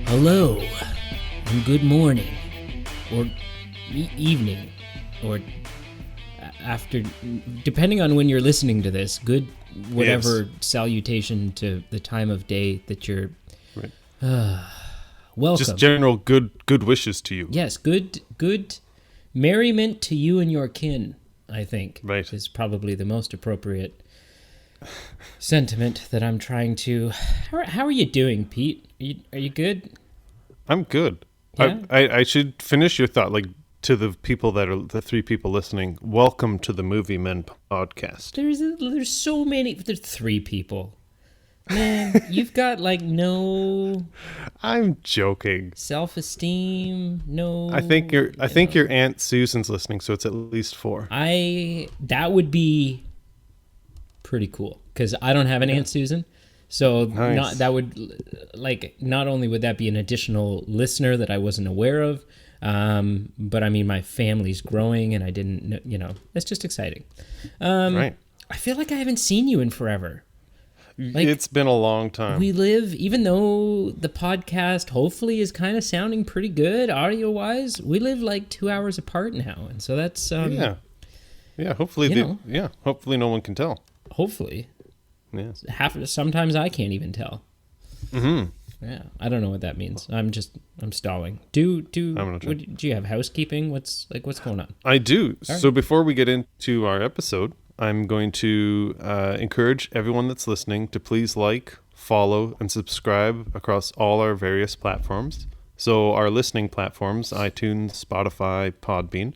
Hello, and good morning, or evening, or after, depending on when you're listening to this, good whatever salutation to the time of day that you're. Right. Welcome. Just general good wishes to you. Yes, good merriment to you and your kin, I think. Right. Is probably the most appropriate sentiment that I'm trying to. How are you doing, Pete? Are you good? I'm good. Yeah? I should finish your thought, like, to the people that are the three people listening. Welcome to the Movie Men podcast. There's so many. There's three people. Man, you've got like no I'm joking. self-esteem, no. I think your Aunt Susan's listening, so it's at least 4. That would be pretty cool because I don't have an Aunt Susan, so Nice. not only would that be an additional listener that I wasn't aware of, but I mean my family's growing and I didn't, it's just exciting. Right. I feel like I haven't seen you in forever. Like, It's been a long time. we live, even though the podcast hopefully is kind of sounding pretty good audio wise, we live like 2 hours apart now. And so that's, Yeah. Hopefully, hopefully no one can tell. hopefully Yeah. sometimes I can't even tell. Mm-hmm. Yeah. I don't know what that means. I'm stalling. Do you have housekeeping? What's going on? I do. All So right. before we get into our episode, I'm going to encourage everyone that's listening to please like, follow, and subscribe across all our various platforms. So our listening platforms, iTunes, Spotify, Podbean.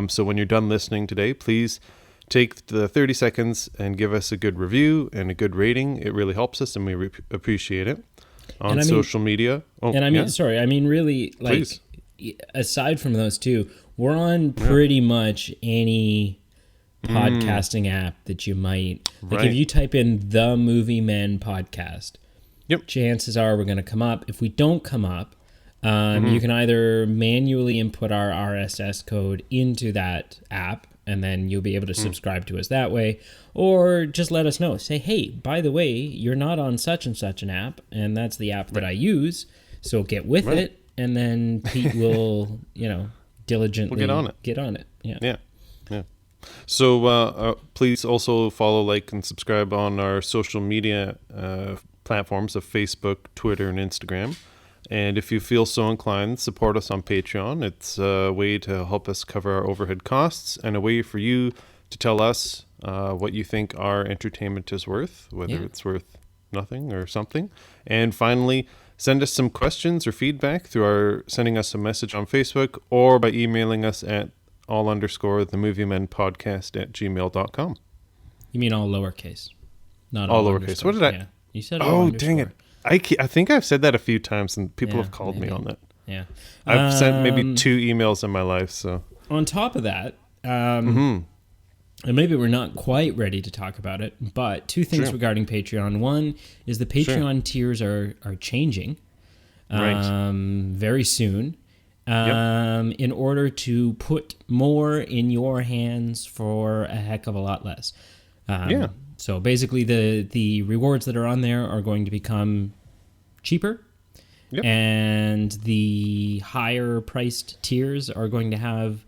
So when you're done listening today, please take the 30 seconds and give us a good review and a good rating. It really helps us, and we appreciate it. On social media. Oh, And I mean, yeah. sorry, I mean, really, like, Please. aside from those two, we're on pretty much any podcasting app that you might, like, if Right. you type in the Movie Men podcast, Yep. chances are we're going to come up. If we don't come up, you can either manually input our RSS code into that app, and then you'll be able to subscribe to us that way, or just let us know. Say, hey, by the way, you're not on such and such an app, and that's the app that I use, so get with it, and then Pete will, diligently We'll get on it. Yeah. Yeah. So please also follow, like, and subscribe on our social media platforms of Facebook, Twitter, and Instagram. And if you feel so inclined, support us on Patreon. It's a way to help us cover our overhead costs and a way for you to tell us what you think our entertainment is worth, whether it's worth nothing or something. And finally, send us some questions or feedback through sending us a message on Facebook or by emailing us at all_themoviemenpodcast@gmail.com. You mean all lowercase, not All all lowercase. underscore. What did I- Yeah. You said all Oh, underscore. dang it. I think I've said that a few times and people Yeah, have called me maybe. on that. Yeah. I've sent maybe 2 emails in my life, so. On top of that, and maybe we're not quite ready to talk about it, but two things Sure. regarding Patreon. One is the Patreon tiers are changing Right. very soon in order to put more in your hands for a heck of a lot less. Yeah. So basically the rewards that are on there are going to become cheaper. Yep. And the higher priced tiers are going to have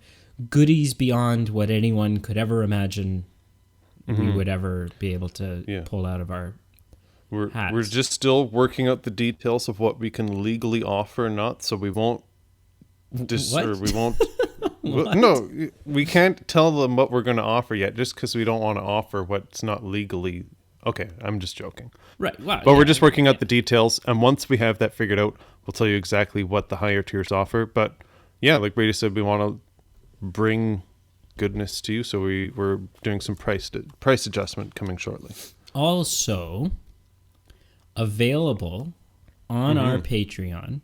goodies beyond what anyone could ever imagine we would ever be able to pull out of our We're hats. just still working out the details of what we can legally offer or not, so we won't What? we won't no, we can't tell them what we're going to offer yet just because we don't want to offer what's not legally. Okay, I'm just joking. Right. Wow. But we're just working out the details, and once we have that figured out, we'll tell you exactly what the higher tiers offer. But yeah, like Brady said, we want to bring goodness to you, so we're doing some price adjustment coming shortly. Also available on our Patreon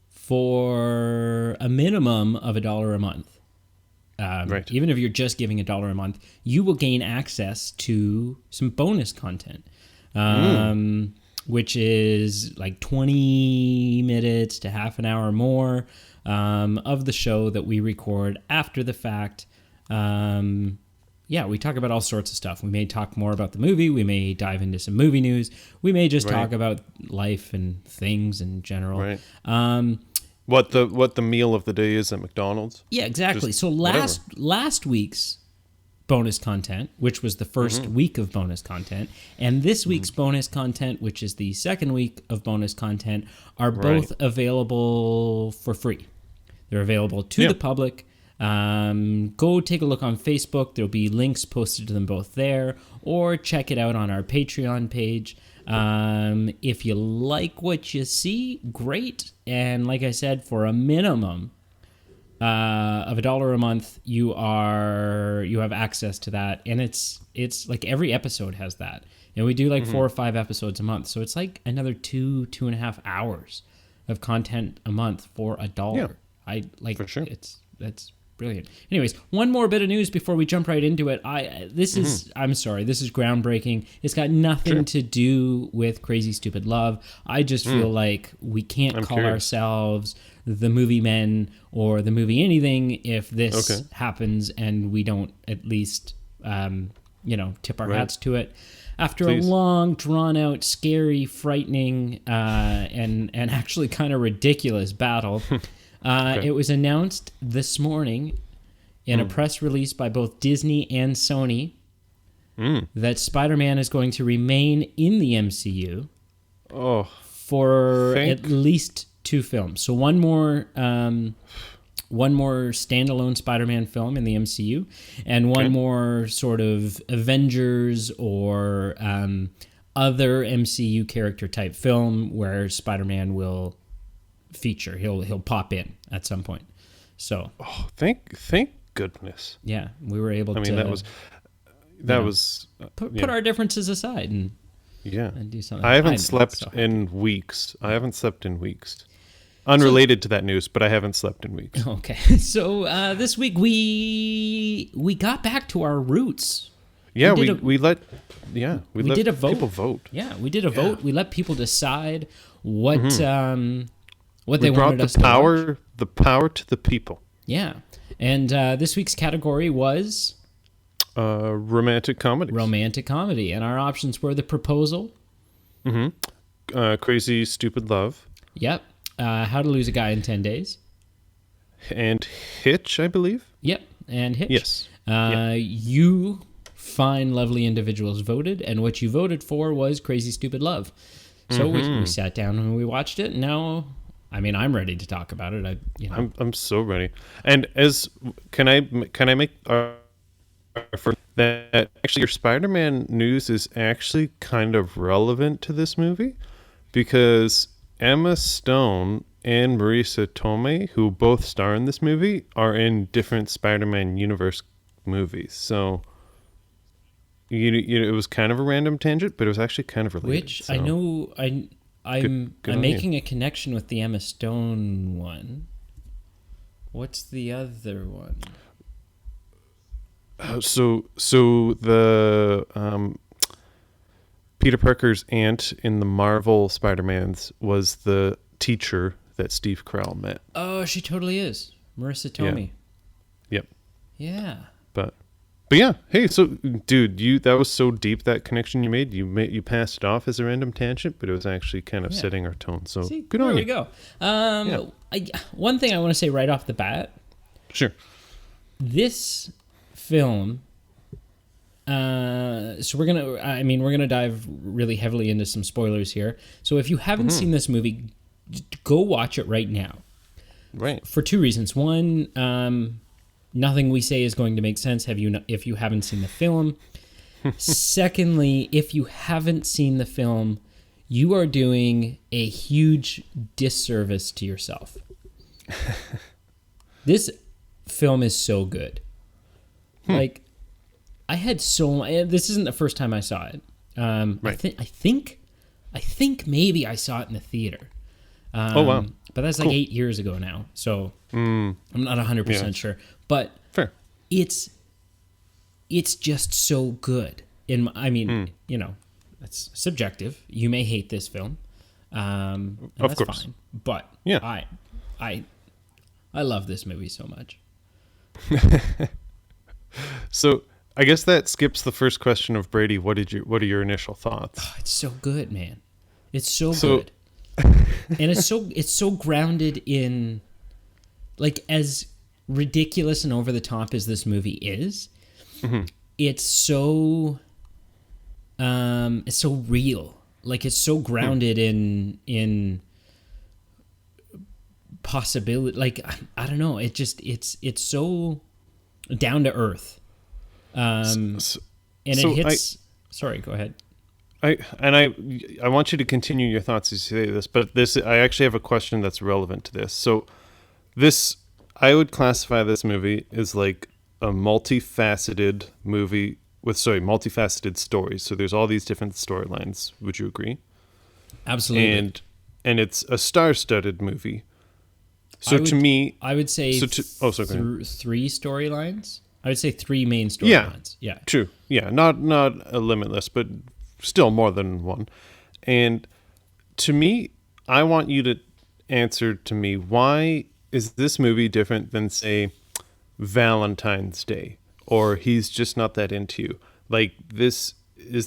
for a minimum of $1 a month. Right. Even if you're just giving $1 a month, you will gain access to some bonus content, which is like 20 minutes to half an hour more of the show that we record after the fact. yeah, we talk about all sorts of stuff. We may talk more about the movie. We may dive into some movie news. We may just talk about life and things in general. Right. What the meal of the day is at McDonald's. Yeah, exactly. Just so last week's bonus content, which was the first week of bonus content, and this week's bonus content, which is the second week of bonus content, are both available for free. They're available to the public. Go take a look on Facebook. There'll be links posted to them both there, or check it out on our Patreon page. If you like what you see, great. And like I said, for a minimum of $1 a month, you have access to that, and it's like every episode has that. And we do like 4 or 5 episodes a month, so it's like another 2.5 hours of content a month for $1. Yeah, I like for sure. That's brilliant. Anyways, one more bit of news before we jump right into it. I'm sorry, this is groundbreaking. It's got nothing to do with Crazy Stupid Love. I just feel like we can't call ourselves the movie men or the movie anything if this happens and we don't at least tip our hats to it. After a long, drawn-out, scary, frightening, and actually kind of ridiculous battle, it was announced this morning in a press release by both Disney and Sony that Spider-Man is going to remain in the MCU for at least 2 films. So one more standalone Spider-Man film in the MCU, and one more sort of Avengers or other MCU character type film where Spider-Man will feature. He'll pop in at some point. So thank goodness. Yeah, we were able to. I mean, that was put our differences aside and do something. I haven't slept in weeks. Unrelated to that news, but I haven't slept in weeks. Okay, so this week we got back to our roots. Yeah, we let people vote. Yeah, we did a vote. We let people decide what what they brought wanted us to watch. The power to the people. Yeah, and this week's category was romantic comedy. Romantic comedy, and our options were The Proposal. Crazy Stupid Love. Yep. How to Lose a Guy in 10 Days. And Hitch, I believe. Yep, and Hitch. Yes. You fine, lovely individuals voted, and what you voted for was Crazy Stupid Love. So we sat down and we watched it, and now, I mean, I'm ready to talk about it. I'm so ready. And can I make for that actually your Spider-Man news is actually kind of relevant to this movie, because Emma Stone and Marisa Tomei, who both star in this movie, are in different Spider-Man universe movies. So it was kind of a random tangent, but it was actually kind of related. Which I know I'm making a connection with the Emma Stone one. What's the other one? So the Peter Parker's aunt in the Marvel Spider-Mans was the teacher that Steve Carell met. Oh, she totally is. Marisa Tomei. Yep. Yeah. But yeah, hey, so dude, that was so deep, that connection you made. You passed it off as a random tangent, but it was actually kind of setting our tone. So see, good on you. There we go. One thing I want to say right off the bat. Sure. This film. So we're gonna dive really heavily into some spoilers here. So if you haven't seen this movie, go watch it right now. Right. For 2 reasons. One, nothing we say is going to make sense if you haven't seen the film. Secondly, if you haven't seen the film, you are doing a huge disservice to yourself. This film is so good. Like, I had this isn't the first time I saw it. Right. I think maybe I saw it in the theater. Oh, wow. But that's like 8 years ago now. So I'm not 100% sure. But fair. It's just so good. That's subjective. You may hate this film. And of that's course. fine. But yeah. I love this movie so much. So I guess that skips the first question of Brady. What are your initial thoughts? Oh, it's so good, man. It's so So- good. And it's so grounded in, like, as ridiculous and over the top as this movie is, it's so real. Like, it's so grounded in possibility. Like, I don't know. It's so down to earth. And it hits. Sorry, go ahead. I want you to continue your thoughts as you say this, but I actually have a question that's relevant to this. So I would classify this movie as like a multifaceted movie with multifaceted stories. So there's all these different storylines. Would you agree? Absolutely. And it's a star-studded movie. So to me, I would say three storylines. I would say three main storylines. Yeah. True. Yeah, not a limitless, but still more than one. And to me, I want you to answer to me, why is this movie different than, say, Valentine's Day, or He's Just Not That Into You? Like, is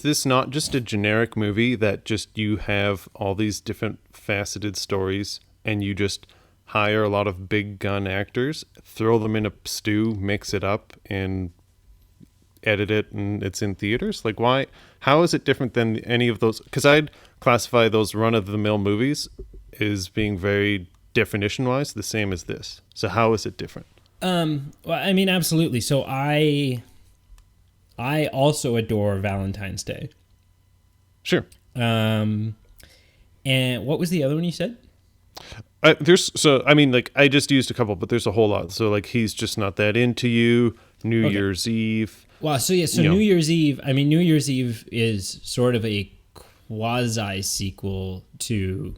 this not just a generic movie that just you have all these different faceted stories and you just hire a lot of big gun actors, throw them in a stew, mix it up, and edit it, and it's in theaters? Like, why? How is it different than any of those? Because I'd classify those run-of-the-mill movies as being very definition-wise the same as this. So how is it different? Well, I mean, absolutely. So I also adore Valentine's Day. Sure. And what was the other one you said? I just used a couple, but there's a whole lot. So, like, He's Just Not That Into You, New Year's Eve. Wow. So yeah. So New Year's Eve. I mean, New Year's Eve is sort of a quasi sequel to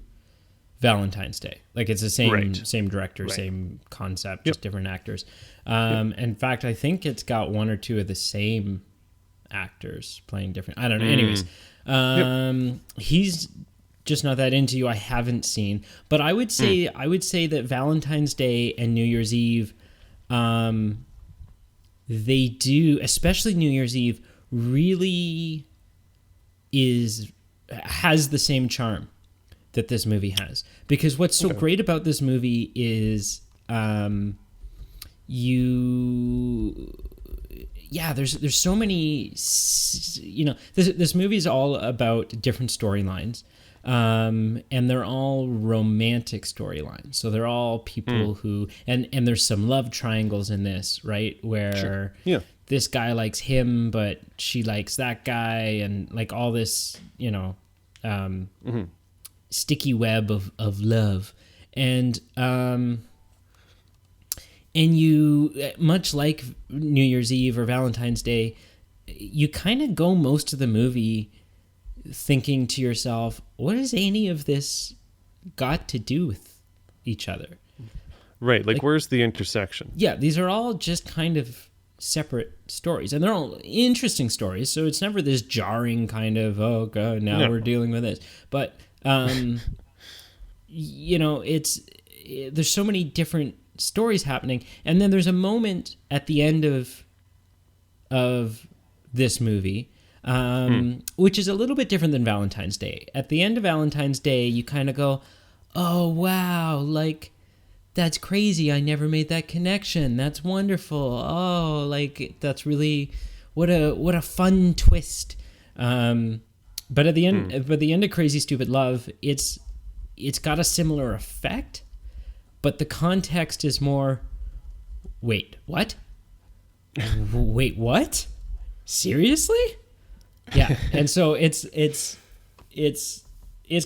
Valentine's Day. Like, it's the same director, same concept, just different actors. In fact, I think it's got one or two of the same actors playing different. I don't know. Anyways, He's Just Not That Into You, I haven't seen, but I would say that Valentine's Day and New Year's Eve, they do, especially New Year's Eve, really has the same charm that this movie has. Because what's so great about this movie is there's so many, this movie is all about different storylines. And they're all romantic storylines. So they're all people who, and there's some love triangles in this, right? Where this guy likes him, but she likes that guy, and like all this, sticky web of love. And you, much like New Year's Eve or Valentine's Day, you kind of go most of the movie thinking to yourself, what has any of this got to do with each other? Right. Like, where's the intersection? Yeah, these are all just kind of separate stories, and they're all interesting stories. So it's never this jarring kind of, oh God, now we're dealing with this. But, there's so many different stories happening. And then there's a moment at the end of this movie, which is a little bit different than Valentine's Day. At the end of Valentine's Day, you kind of go, oh, wow, like, that's crazy. I never made that connection. That's wonderful. Oh, like, that's really, what a fun twist. But at the end of Crazy Stupid Love, it's got a similar effect, but the context is more, wait, what? Wait, what? Seriously? Yeah, and so it's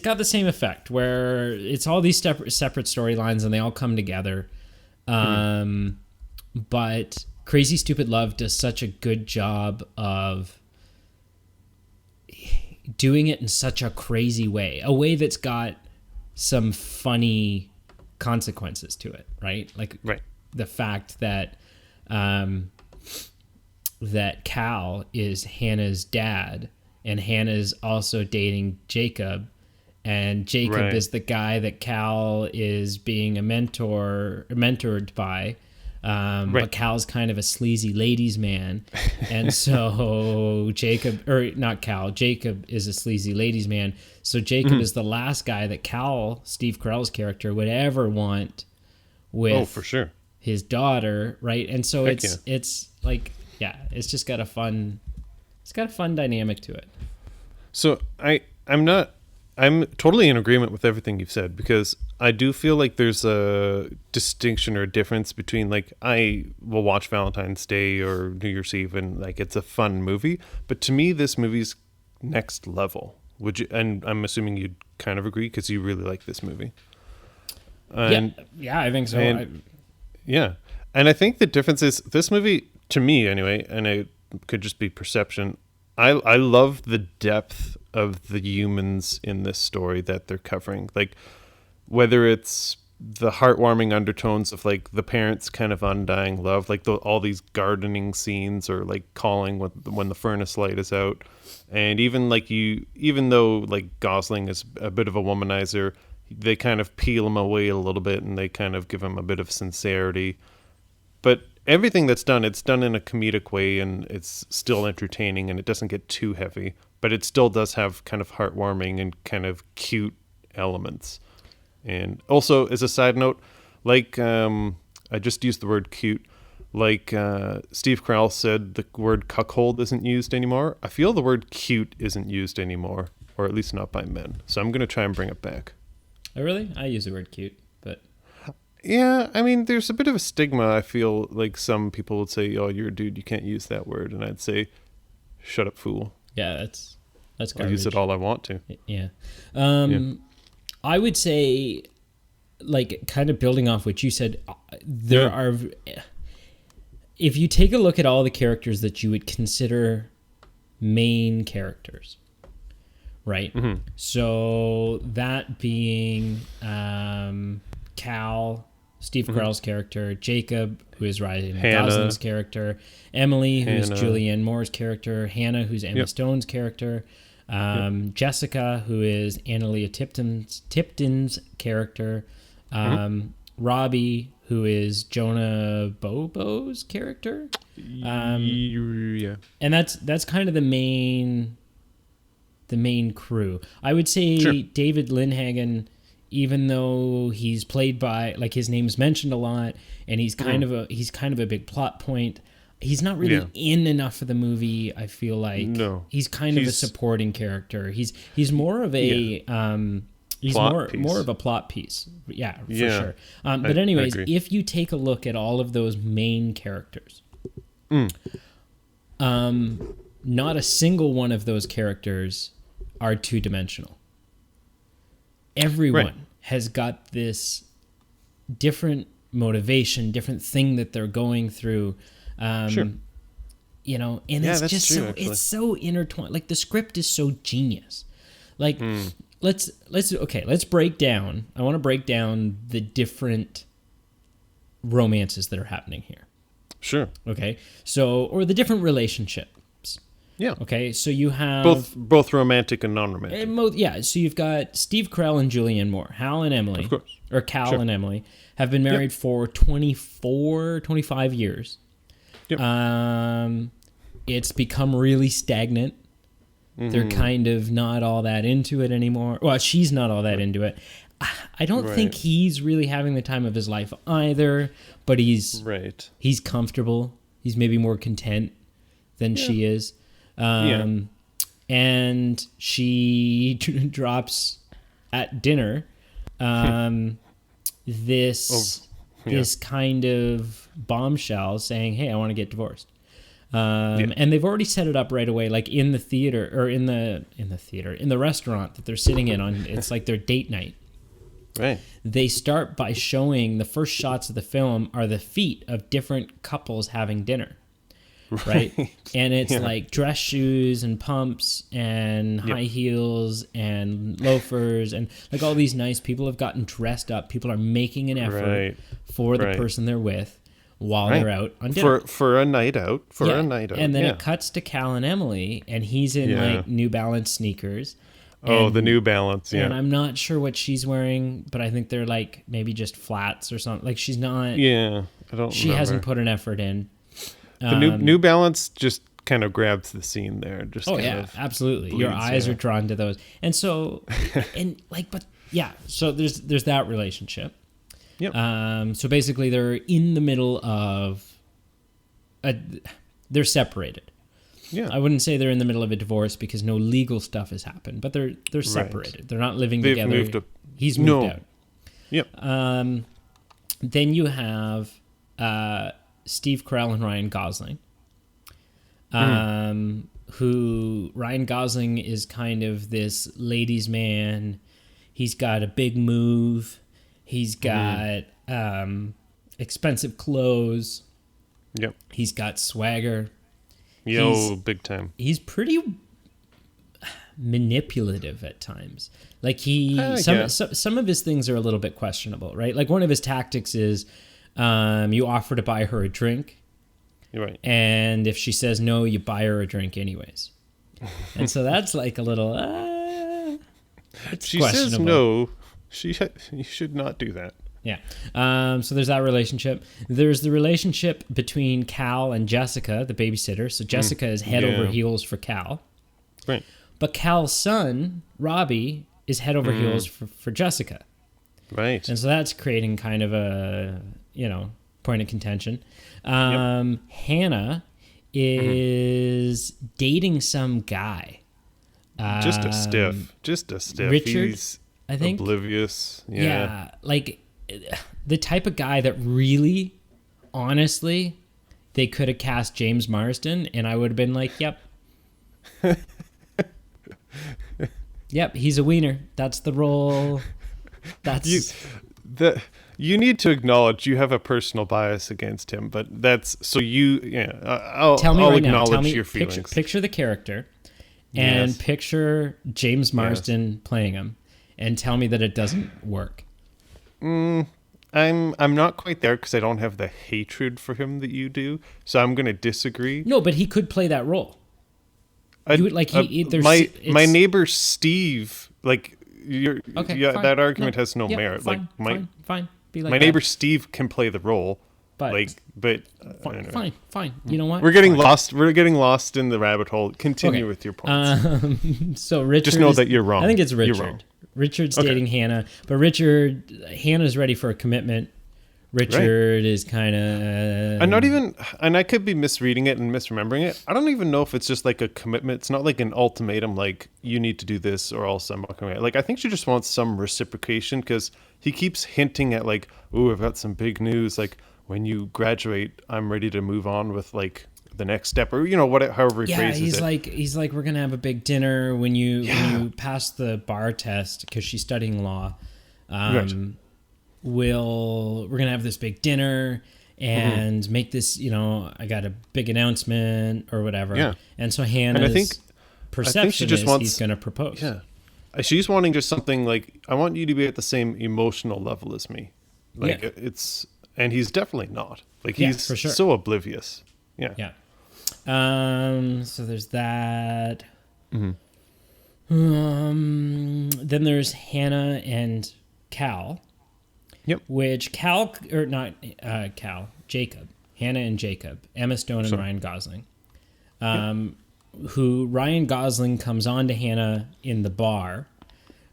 got the same effect where it's all these separate storylines and they all come together. But Crazy Stupid Love does such a good job of doing it in such a crazy way, a way that's got some funny consequences to it, right? Like the fact that that Cal is Hannah's dad, and Hannah's also dating Jacob, and Jacob is the guy that Cal is being mentored by, Right. But Cal's kind of a sleazy ladies' man, and so Jacob, or not Cal, Jacob is a sleazy ladies' man. So Jacob is the last guy that Cal, Steve Carell's character, would ever want with Oh, for sure. his daughter, right? And so Heck it's like, yeah, it's just got a fun dynamic to it. So I'm totally in agreement with everything you've said, because I do feel like there's a distinction or a difference between, like, I will watch Valentine's Day or New Year's Eve and like it's a fun movie, but to me this movie's next level. Would you? And I'm assuming you'd kind of agree because you really like this movie. And, Yeah, I think so. and- Yeah. And I think the difference is this movie, to me anyway, and it could just be perception, I love the depth of the humans in this story that they're covering. Like, whether it's the heartwarming undertones of like the parents' kind of undying love, like all these gardening scenes, or like calling when the furnace light is out. And even though like Gosling is a bit of a womanizer, they kind of peel him away a little bit and they kind of give him a bit of sincerity. But everything that's done, it's done in a comedic way, and it's still entertaining, and it doesn't get too heavy, but it still does have kind of heartwarming and kind of cute elements. And also, as a side note, like, I just used the word cute, like Steve Carell said the word cuckold isn't used anymore. I feel the word cute isn't used anymore, or at least not by men. So I'm going to try and bring it back. Oh, really? I use the word cute, but Yeah, I mean, there's a bit of a stigma. I feel like some people would say, "Oh, you're a dude, you can't use that word," and I'd say, "Shut up, fool." yeah, that's garbage. I'll use it all I want to. Yeah. Yeah. I would say, like, kind of building off what you said, there are, if you take a look at all the characters that you would consider main characters, right? Mm-hmm. So that being Cal, Steve Carell's character, Jacob, who is Ryan Hannah. Gosling's character, Emily, who's Hannah. Julianne Moore's character, Hannah, who's Emma Stone's character, Jessica, who is Annalia Tipton's character, Robbie, who is Jonah Bobo's character, Yeah. and that's kind of the main crew. I would say Sure. David Lindhagen, even though he's played by, like, his name's mentioned a lot, and he's kind of a big plot point. He's not really in enough of the movie. I feel like No. he's kind of a supporting character. He's more of a he's Plot piece. more of a plot piece. Yeah, for Yeah. sure. But anyways, agree. if you take a look at all of those main characters, not a single one of those characters are two-dimensional. Everyone has got this different motivation, different thing that they're going through. Sure. You know, and Yeah, it's that's just true, so actually. it's so intertwined. Like, the script is so genius. Like, let's break down. I want to break down the different romances that are happening here. Sure. Okay, so, or the different relationships. Yeah. Okay, so you have Both romantic and non-romantic. so you've got Steve Carell and Julianne Moore. Hal and Emily, Of course. or Cal Sure. and Emily, have been married for 25 years. Yep. It's become really stagnant. They're kind of not all that into it anymore. Well, she's not all that into it. I don't think he's really having the time of his life either, but he's Right. comfortable. He's maybe more content than she is. And she drops at dinner this kind of bombshell saying, "Hey, I want to get divorced." And they've already set it up right away, like in the theater, or in the restaurant that they're sitting in on. It's like their date night. Right. They start by showing the first shots of the film are the feet of different couples having dinner. Right. And it's like dress shoes and pumps and high heels and loafers, and like all these nice people have gotten dressed up. People are making an effort for the person they're with while they're out on dinner. For a night out. A night out. And then it cuts to Cal and Emily, and he's in like New Balance sneakers. Oh, the New Balance, And I'm not sure what she's wearing, but I think they're like maybe just flats or something. Like, she's not. Yeah. I don't She remember. hasn't put an effort in. The New Balance just kind of grabs the scene there. Just absolutely. Your eyes are drawn to those. And so, but yeah, so there's that relationship. Yep. So basically they're in the middle of they're separated. Yeah. I wouldn't say they're in the middle of a divorce because no legal stuff has happened, but they're separated. Right. They're not living together. He's moved out. Yep. Then you have Steve Carell and Ryan Gosling. Who Ryan Gosling is kind of this ladies' man. He's got a big move. He's got expensive clothes. Yep. He's got swagger. Big time. He's pretty manipulative at times. Like some of his things are a little bit questionable, right? Like one of his tactics is you offer to buy her a drink. Right. And if she says no, you buy her a drink anyways. And so that's like a little she says no, you should not do that. Yeah. So there's that relationship. There's the relationship between Cal and Jessica, the babysitter. So Jessica is head over heels for Cal. Right. But Cal's son, Robbie, is head over heels for Jessica. Right. And so that's creating kind of a, point of contention. Hannah is dating some guy. Just a stiff. Richard, He's I think. Oblivious. Yeah. Like the type of guy that really, honestly, they could have cast James Marsden and I would have been like, yep. Yep, he's a wiener. That's the role. That's... You need to acknowledge you have a personal bias against him, but that's so you. Yeah, I'll acknowledge your feelings. Picture the character, and picture James Marsden playing him, and tell me that it doesn't work. I'm not quite there because I don't have the hatred for him that you do, so I'm going to disagree. No, but he could play that role. My neighbor Steve, like fine, that argument has no merit. Fine. Be like my neighbor Steve can play the role, fine. You know what? We're getting lost. We're getting lost in the rabbit hole. Continue with your points. So Richard, just know that you're wrong. I think it's Richard. You're wrong. Richard's dating Hannah, but Hannah's ready for a commitment. Richard is kind of... And I could be misreading it and misremembering it. I don't even know if it's just like a commitment. It's not like an ultimatum, like, you need to do this or else I'm walking away. Like, I think she just wants some reciprocation because he keeps hinting at like, ooh, I've got some big news. Like, when you graduate, I'm ready to move on with like the next step or, however he phrases it. He's like, we're going to have a big dinner when you pass the bar test because she's studying law. We're going to have this big dinner and make this, I got a big announcement or whatever. Yeah. And so Hannah's perception is he's going to propose. Yeah. She's wanting just something like, I want you to be at the same emotional level as me. Like and he's definitely not. Like he's for sure. So oblivious. Yeah. Yeah. So there's that. Then there's Hannah and Cal. Yep. Which Jacob. Hannah and Jacob. Emma Stone and Ryan Gosling. Who Ryan Gosling comes on to Hannah in the bar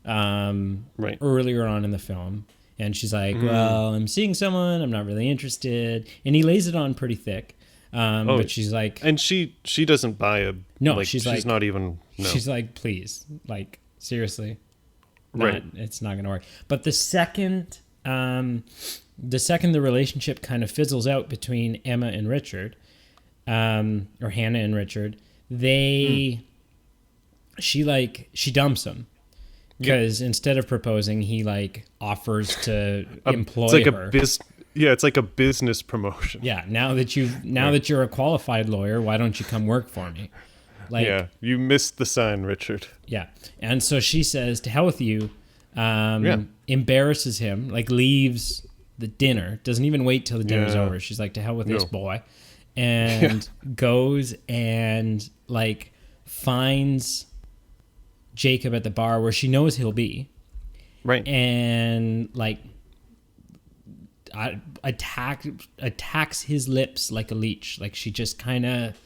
earlier on in the film. And she's like, well, I'm seeing someone. I'm not really interested. And he lays it on pretty thick. But she's like... And she doesn't buy a... No, like, she's not even... No. She's like, please. Like, seriously. Right. It's not going to work. But the second the relationship kind of fizzles out between Emma and Richard, or Hannah and Richard, she dumps him. Because instead of proposing, he like offers to employ her. It's like a business promotion. Yeah. Now that you're a qualified lawyer, why don't you come work for me? Like, you missed the sign, Richard. Yeah. And so she says, to hell with you. Embarrasses him, like leaves the dinner, doesn't even wait till the dinner's over. She's like, to hell with this boy. And goes and like finds Jacob at the bar where she knows he'll be. Right. And like, attacks his lips like a leech. Like she just kind of,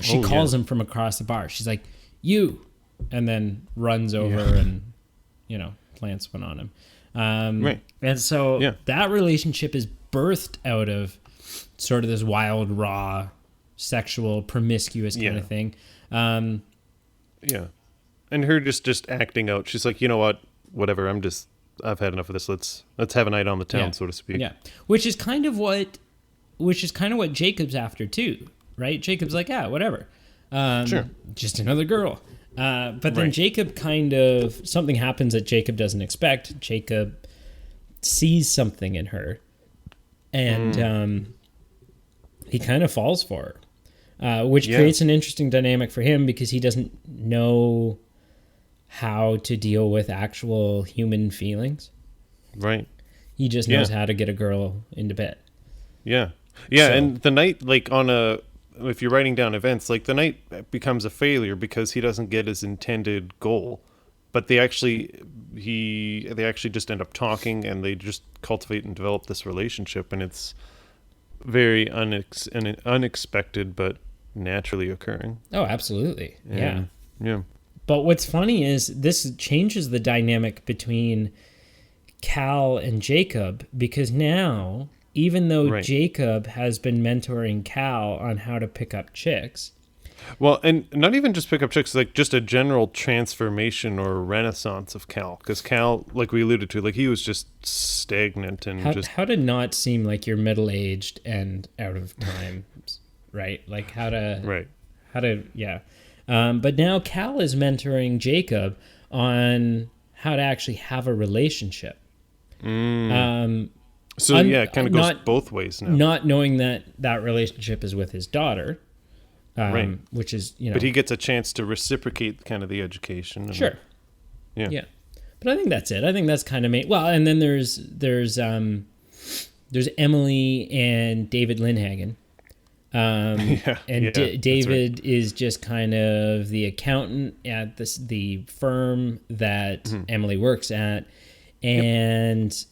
she calls him from across the bar. She's like, "You," and then runs over and, plants one on him. Right. And so that relationship is birthed out of sort of this wild, raw, sexual, promiscuous kind of thing. Yeah. And her just acting out. She's like, you know what? Whatever. I've had enough of this. Let's have a night on the town, so to speak. Yeah. Which is kind of what Jacob's after too, right? Jacob's like, yeah, whatever. Sure. Just another girl. But then Jacob something happens that Jacob doesn't expect. Jacob sees something in her, and he kind of falls for her, which creates an interesting dynamic for him because he doesn't know how to deal with actual human feelings. Right. He just knows how to get a girl into bed. Yeah. Yeah, and the night, if you're writing down events, like the night becomes a failure because he doesn't get his intended goal. But they actually just end up talking, and they just cultivate and develop this relationship, and it's very unexpected but naturally occurring. Oh, absolutely. Yeah. But what's funny is this changes the dynamic between Cal and Jacob, because now, even though Jacob has been mentoring Cal on how to pick up chicks. Well, and not even just pick up chicks, like just a general transformation or renaissance of Cal. Because Cal, like we alluded to, like he was just stagnant and how to not seem like you're middle-aged and out of time, right? Like how to... but now Cal is mentoring Jacob on how to actually have a relationship. So it kind of goes both ways now. Not knowing that relationship is with his daughter, which is, But he gets a chance to reciprocate kind of the education. Sure. Yeah. But I think that's it. I think that's kind of well, and then there's Emily and David Lindhagen. David is just kind of the accountant at the firm that Emily works at, and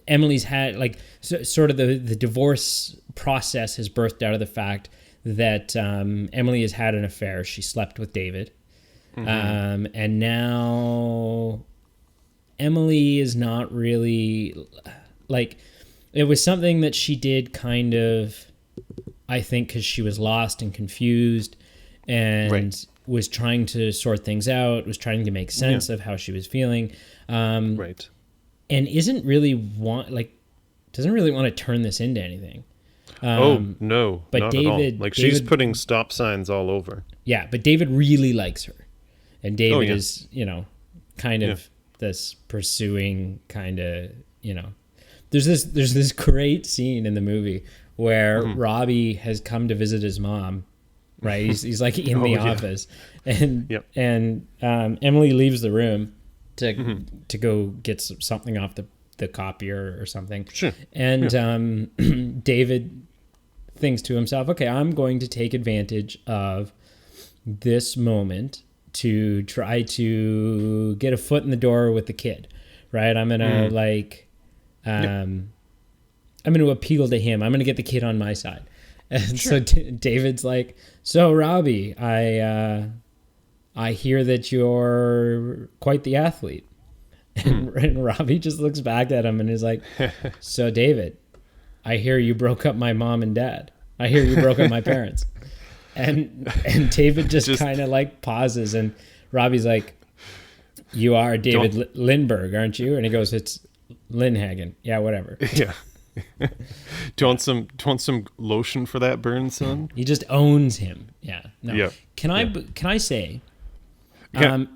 Emily's had sort of the divorce process has birthed out of the fact that Emily has had an affair. She slept with David, and now Emily is not really it was something that she did kind of, I think, because she was lost and confused and was trying to sort things out, was trying to make sense of how she was feeling. And doesn't really want to turn this into anything. No, but not David, at all. She's putting stop signs all over. Yeah, but David really likes her. And David is, kind of this pursuing kind of, There's this great scene in the movie where Robbie has come to visit his mom, right? He's like in the office, and Emily leaves the room to go get something off the copier or something. Sure. And David thinks to himself, okay, I'm going to take advantage of this moment to try to get a foot in the door with the kid, right? I'm gonna I'm going to appeal to him. I'm going to get the kid on my side. And so David's like, so Robbie, I hear that you're quite the athlete. And Robbie just looks back at him and is like, so David, I hear you broke up my mom and dad. I hear you broke up my parents. And David just kind of pauses, and Robbie's like, you are David Lindbergh, aren't you? And he goes, it's Lindhagen. Yeah, whatever. Yeah. Do you want some lotion for that burn, son? He just owns him. Yeah. No. Yeah. Can I say? And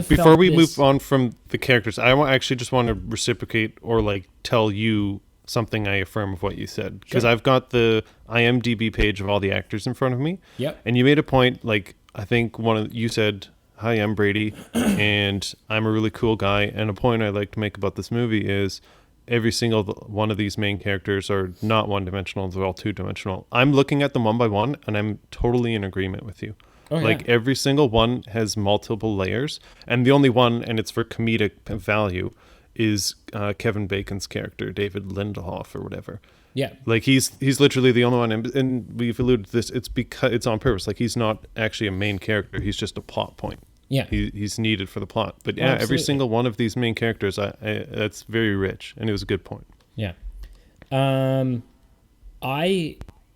before we move on from the characters, I actually just want to reciprocate or tell you something I affirm of what you said, because I've got the IMDb page of all the actors in front of me. Yep. And you made a point. I think you said, "Hi, I'm Brady, and I'm a really cool guy." And a point I like to make about this movie is every single one of these main characters are not one-dimensional; they're all two-dimensional. I'm looking at them one by one, and I'm totally in agreement with you. Oh, every single one has multiple layers, and the only one, and it's for comedic value, is Kevin Bacon's character, David Lindelof or whatever. Yeah. Like he's literally the only one, and we've alluded to this. It's because it's on purpose. Like he's not actually a main character. He's just a plot point. Yeah. He's needed for the plot. But Oh, every absolutely. single one of these main characters, that's very rich, and it was a good point. Yeah.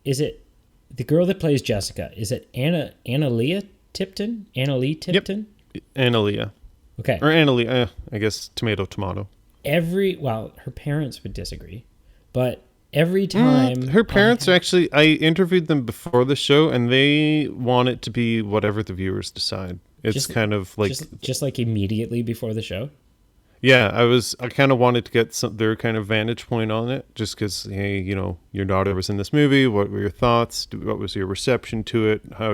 Is it the girl that plays Jessica? Is it Annalee Tipton? Analia. Okay. Or Analia, I guess tomato. Her parents would disagree, but every time Her parents actually, I interviewed them before the show, and they want it to be whatever the viewers decide. It's Just- kind of like, just like immediately before the show. yeah, I kind of wanted to get their kind of vantage point on it, just because, hey, your daughter was in this movie. What were your thoughts? What was your reception to it? How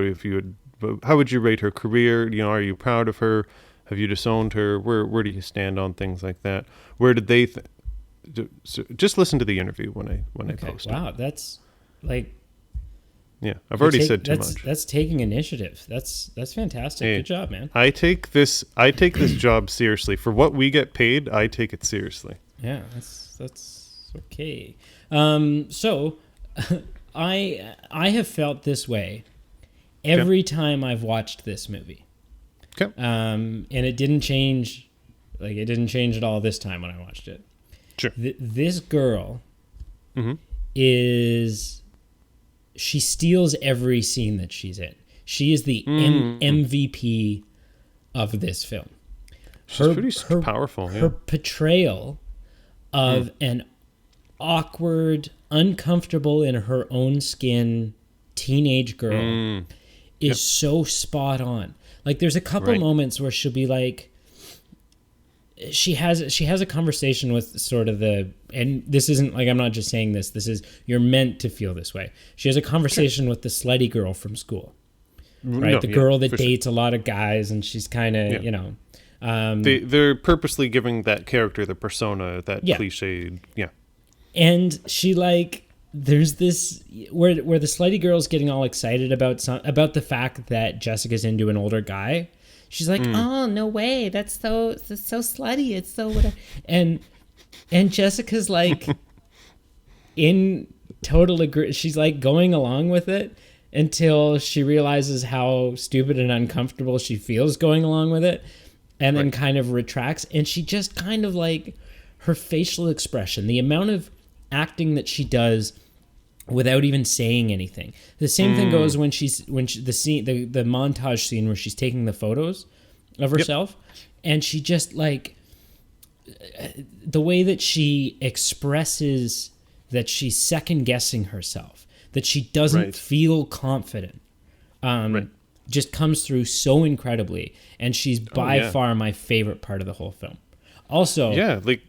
would you rate her career? Are you proud of her? Have you disowned her? Where do you stand on things like that? Where did they? So just listen to the interview when I post it. Wow, that's like Yeah, I've already said too much. That's taking initiative. That's fantastic. Hey, Good job, man. I take this job seriously. For what we get paid, I take it seriously. Yeah, that's okay. So I have felt this way every time I've watched this movie. Okay. And it didn't change. Like, it didn't change at all this time when I watched it. Sure. This girl Mm-hmm. she steals every scene that she's in. She is the MVP of this film. She's pretty powerful. Yeah. Her portrayal of an awkward, uncomfortable in her own skin teenage girl is so spot on. Like, there's a couple moments where she'll be like, she has a conversation with sort of and this isn't like, I'm not just saying this is, you're meant to feel this way. She has a conversation with the slutty girl from school, right? No, the girl that for dates a lot of guys, and she's kind of, they're purposely giving that character the persona, that cliched. Yeah. And she, like, there's this where the slutty girl's getting all excited about the fact that Jessica's into an older guy. She's like, "Oh, no way! That's so slutty. It's so whatever." And Jessica's like, in total agree. She's like going along with it until she realizes how stupid and uncomfortable she feels going along with it, and then kind of retracts. And she just kind of, like, her facial expression, the amount of acting that she does without even saying anything. The same thing goes when the montage scene where she's taking the photos of herself, and she just, like, the way that she expresses that she's second guessing herself, that she doesn't feel confident, just comes through so incredibly. And she's by far my favorite part of the whole film. Also, like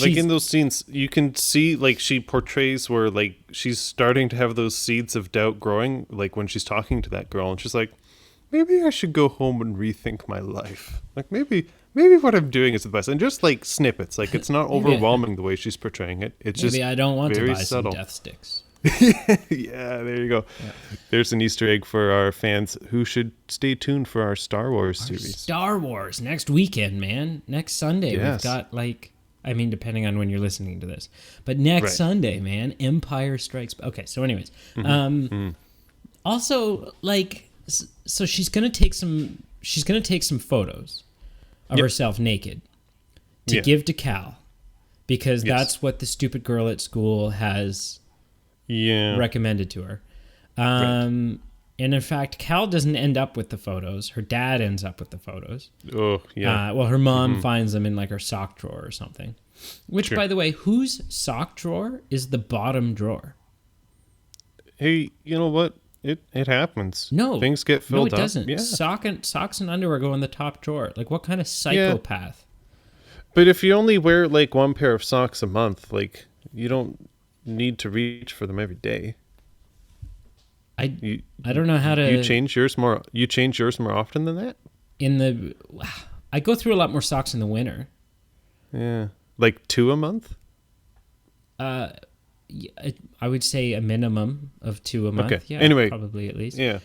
in those scenes, you can see, like, she portrays where, like, she's starting to have those seeds of doubt growing, like when she's talking to that girl, and she's like, maybe I should go home and rethink my life. Like, maybe what I'm doing is the best. And just, like, snippets, like, it's not overwhelming the way she's portraying it. It's just maybe I don't want to buy subtle. some death sticks. Yeah, there you go. Yeah. There's an Easter egg for our fans who should stay tuned for our Star Wars series. Star Wars next weekend, man. Next Sunday. Yes. We've got, like, I mean, depending on when you're listening to this, but next Sunday, man, Empire Strikes. Okay, so anyways, also, like, so she's gonna take some photos of herself naked to give to Cal, because that's what the stupid girl at school has recommended to her. And in fact, Cal doesn't end up with the photos. Her dad ends up with the photos. Oh, yeah. Well, her mom finds them in, like, her sock drawer or something. Which, by the way, whose sock drawer is the bottom drawer? Hey, you know what? It happens. No. Things get filled up. No, it doesn't. Yeah. Socks and underwear go in the top drawer. Like, what kind of psychopath? But if you only wear, like, one pair of socks a month, like, you don't need to reach for them every day. I don't know how to. You change yours more often than that? I go through a lot more socks in the winter. Yeah. Like 2 a month? I would say a minimum of 2 a month. Okay. Yeah, anyway, probably at least. Yeah.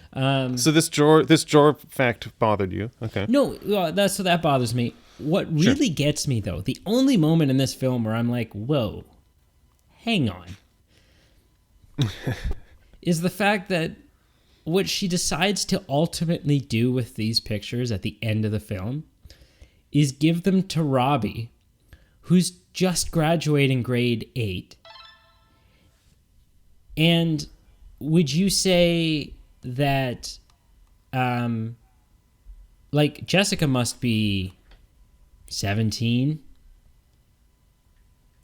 So this drawer fact bothered you. Okay. No, that bothers me. what really gets me, though, the only moment in this film where I'm like, whoa, hang on, is the fact that what she decides to ultimately do with these pictures at the end of the film is give them to Robbie, who's just graduating grade 8. And would you say that, like, Jessica must be 17?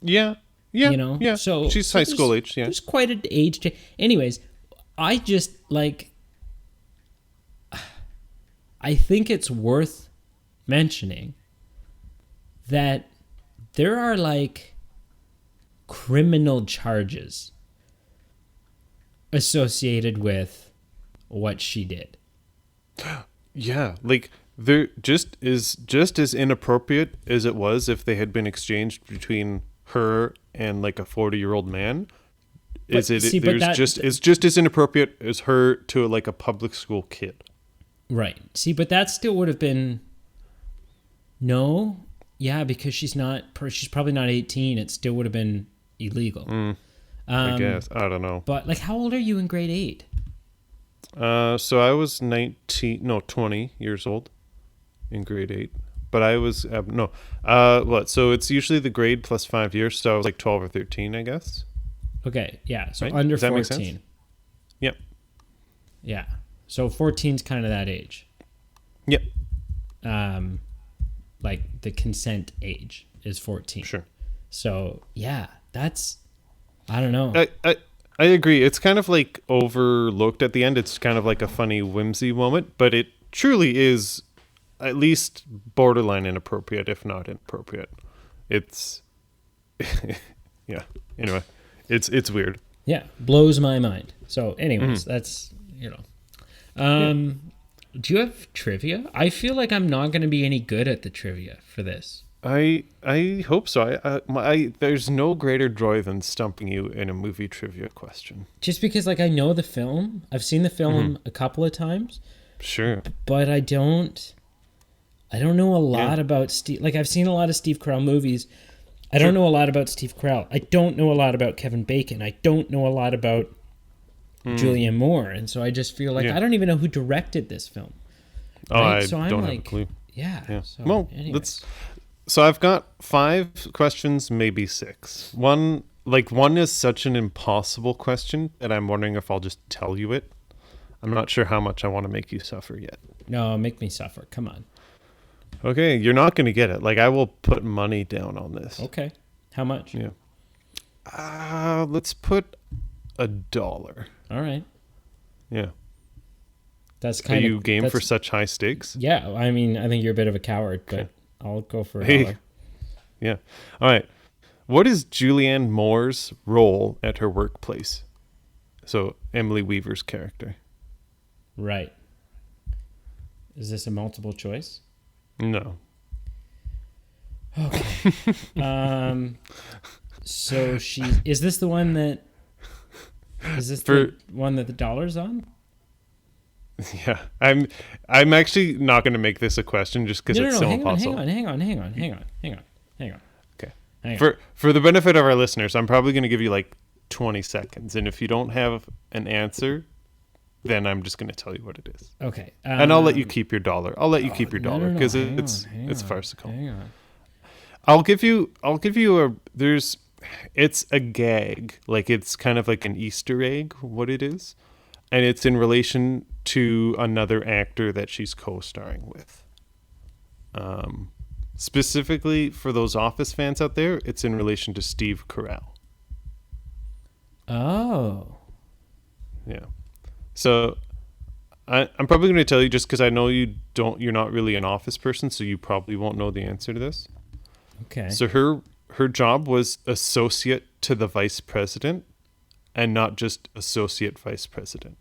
Yeah. You know? Yeah. So she's high school age. Yeah. There's quite an age change. Anyways, I just, like, I think it's worth mentioning that there are, like, criminal charges associated with what she did. Yeah, like they're just as inappropriate as it was if they had been exchanged between her and like a 40-year-old man. It's just as inappropriate as her to like a public school kid. Right. See, but that still would have been no. Yeah, because she's probably not 18. It still would have been illegal. I guess. I don't know. But like, how old are you in grade 8? So I was 20 years old in grade 8. But I was, so it's usually the grade plus 5 years. So I was like 12 or 13, I guess. Okay, yeah. So Right? under Does that 14. make sense? Yep. Yeah. So 14's kind of that age. Yep. Like the consent age is 14. Sure. So yeah, that's, I don't know. I agree. It's kind of like overlooked at the end. It's kind of like a funny whimsy moment, but it truly is at least borderline inappropriate, if not inappropriate. It's, yeah. Anyway, it's weird. Yeah, blows my mind. So anyways, that's, you know. Do you have trivia? I feel like I'm not going to be any good at the trivia for this. I hope so. There's no greater joy than stumping you in a movie trivia question. Just because, like, I know the film. I've seen the film a couple of times. Sure. But I don't know a lot about Steve. Like, I've seen a lot of Steve Carell movies. I don't know a lot about Steve Carell. I don't know a lot about Kevin Bacon. I don't know a lot about Julianne Moore. And so I just feel like I don't even know who directed this film. Oh, right? I So I'm don't have like, a clue. Yeah. So, Well, anyway. So I've got 5 questions, maybe 6. One is such an impossible question that I'm wondering if I'll just tell you it. I'm not sure how much I want to make you suffer yet. No, make me suffer. Come on. Okay, you're not going to get it. Like, I will put money down on this. Okay. How much? Yeah. Let's put $1. All right. Yeah. That's Are kind of you game for such high stakes? Yeah, I mean, I think you're a bit of a coward, but Okay. I'll go for $1. Hey. Yeah. All right. What is Julianne Moore's role at her workplace? So Emily Weaver's character. Right. Is this a multiple choice? No. Okay. So is this the one that the one that the dollar's on? Yeah. I'm actually not going to make this a question just because it's so impossible. Hang on. Okay. For the benefit of our listeners, I'm probably going to give you like 20 seconds, and if you don't have an answer, then I'm just going to tell you what it is. Okay. And I'll let you keep your $1. I'll let you keep your $1 because it's farcical. Hang on. I'll give you it's a gag. Like, it's kind of like an Easter egg, what it is. And it's in relation to another actor that she's co-starring with. Specifically for those Office fans out there, it's in relation to Steve Carell. Oh. Yeah. So I'm probably going to tell you just because I know you're not really an Office person, so you probably won't know the answer to this. Okay. So her job was associate to the vice president and not just associate vice president.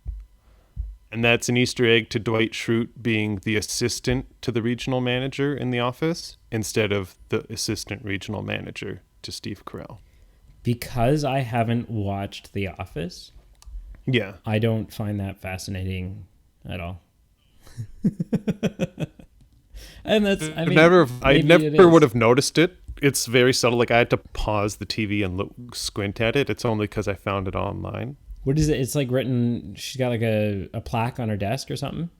And that's an Easter egg to Dwight Schrute being the assistant to the regional manager in The Office instead of the assistant regional manager to Steve Carell. Because I haven't watched The Office, Yeah. I don't find that fascinating at all. And that's, I mean, I maybe it never is. would have noticed it. It's very subtle. Like I had to pause the TV and look, squint at it. It's only because I found it online. What is it? It's like written, she's got like a plaque on her desk or something?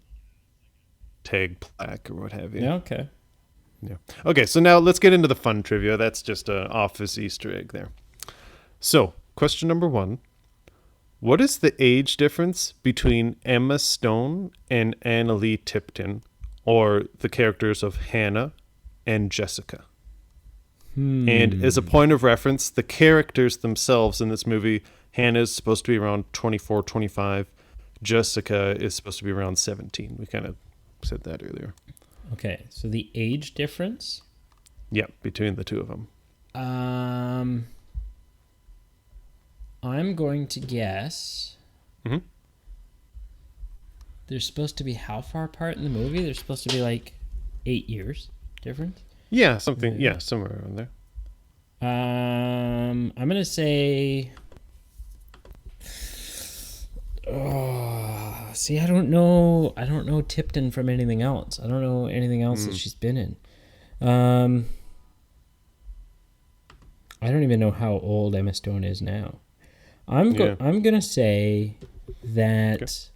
Tag plaque or what have you. Yeah, okay. Yeah. Okay, so now let's get into the fun trivia. That's just an office Easter egg there. So, question number 1. What is the age difference between Emma Stone and Annalie Tipton, or the characters of Hannah and Jessica? And as a point of reference, the characters themselves in this movie, Hannah is supposed to be around 24, 25. Jessica is supposed to be around 17. We kind of said that earlier. Okay, so the age difference? Yeah, between the two of them. I'm going to guess Mhm. they're supposed to be how far apart in the movie? They're supposed to be like 8 years difference? Yeah, something. Yeah, somewhere around there. I'm gonna say. Oh, see, I don't know. I don't know Tipton from anything else. I don't know anything else that she's been in. I don't even know how old Emma Stone is now. I'm gonna say that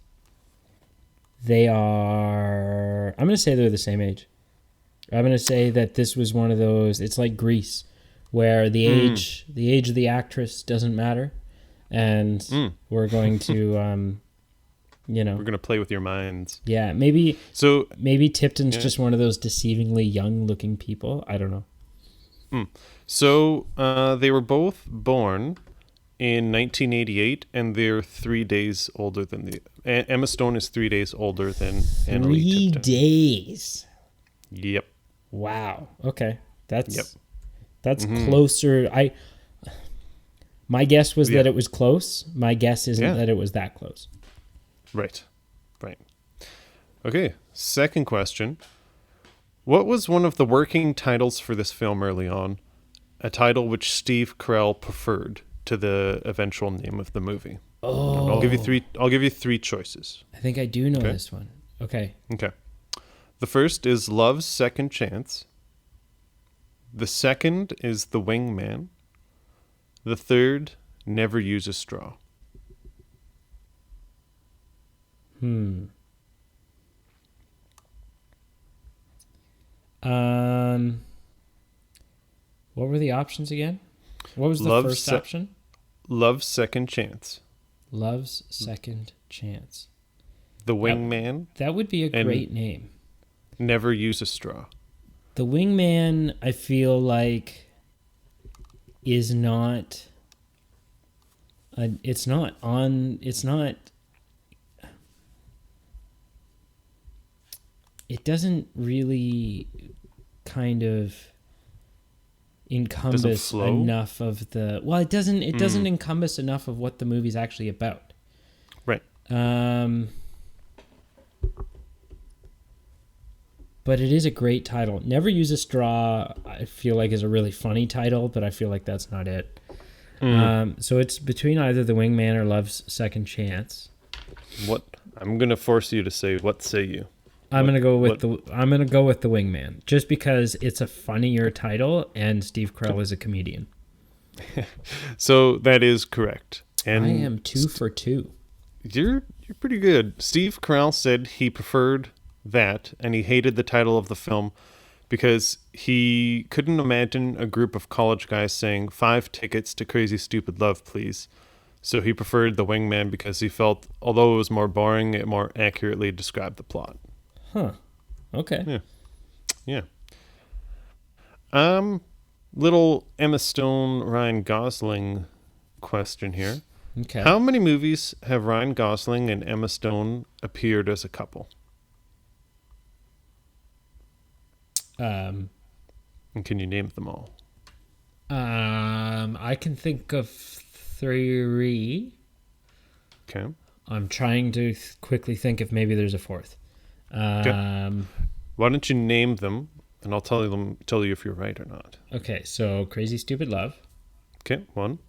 they are. I'm gonna say they're the same age. I'm gonna say that this was one of those. It's like Grease, where the age of the actress doesn't matter, and we're going to, We're going to play with your minds. yeah, maybe So, Tipton's just one of those deceivingly young-looking people. I don't know. they were both born in 1988, and they're 3 days older than Emma Stone is 3 days older than Annalie 3 Tipton. days. Yep. Wow. Okay. That's Yep. that's closer. My guess was that it was close. My guess isn't that it was that close. Right. Okay, second question. What was one of the working titles for this film early on? A title which Steve Carell preferred to the eventual name of the movie. Oh. I'll give you three choices. I think I do know this one. Okay. Okay. The first is Love's Second Chance. The second is The Wingman. The third, Never Use a Straw. What were the options again? What was the first option? Love's Second Chance. Love's Second Chance. The Wingman. That would be a great name. Never Use a Straw. The Wingman, I feel like, is not. It's not. It doesn't really kind of encompass enough of the. Well, it doesn't. It doesn't encompass enough of what the movie's actually about. Right. But it is a great title. Never Use a Straw, I feel like, is a really funny title, but I feel like that's not it. So it's between either The Wingman or Love's Second Chance. What? I'm gonna force you to say. What say you? I'm gonna go with The Wingman, just because it's a funnier title and Steve Carell is a comedian. So that is correct. And I am 2 for 2. You're pretty good. Steve Carell said he preferred that, and he hated the title of the film because he couldn't imagine a group of college guys saying 5 tickets to Crazy Stupid Love, please. So he preferred The Wingman because he felt, although it was more boring, it more accurately described the plot. Huh. Okay. Yeah. Little Emma Stone, Ryan Gosling question here. Okay. How many movies have Ryan Gosling and Emma Stone appeared as a couple? And can you name them all? I can think of 3. Okay. I'm trying to quickly think if maybe there's a 4th. Why don't you name them, and I'll tell you if you're right or not. Okay, so Crazy Stupid Love. Okay, 1.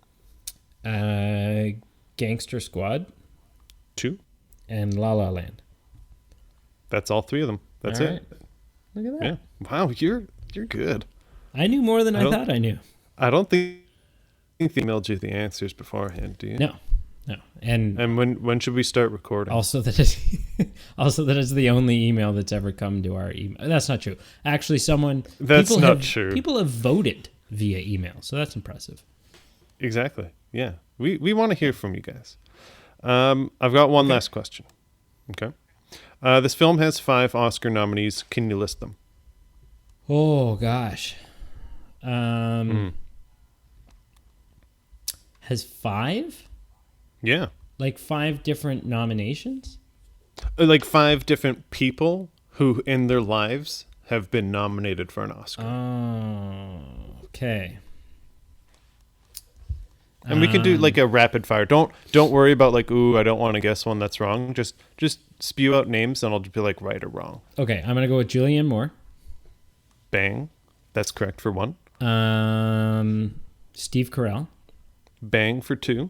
Gangster Squad. 2. And La La Land. That's all 3 of them. That's all it. right. Look at that. Yeah. Wow, you're good. I knew more than I don't- thought I knew. I don't think they emailed you the answers beforehand, do you? No. And And when should we start recording? also that is the only email that's ever come to our email. That's not true. Actually, That's not true. People have voted via email, so that's impressive. Exactly. Yeah. We want to hear from you guys. I've got one last question. Okay. This film has 5 Oscar nominees. Can you list them? Oh gosh. Has 5? Yeah. Like 5 different nominations? Like 5 different people who in their lives have been nominated for an Oscar. Oh, okay. And we can do like a rapid fire. Don't worry about like, ooh, I don't want to guess one that's wrong. Just spew out names and I'll just be like right or wrong. Okay, I'm going to go with Julianne Moore. Bang. That's correct for 1. Steve Carell. Bang for 2.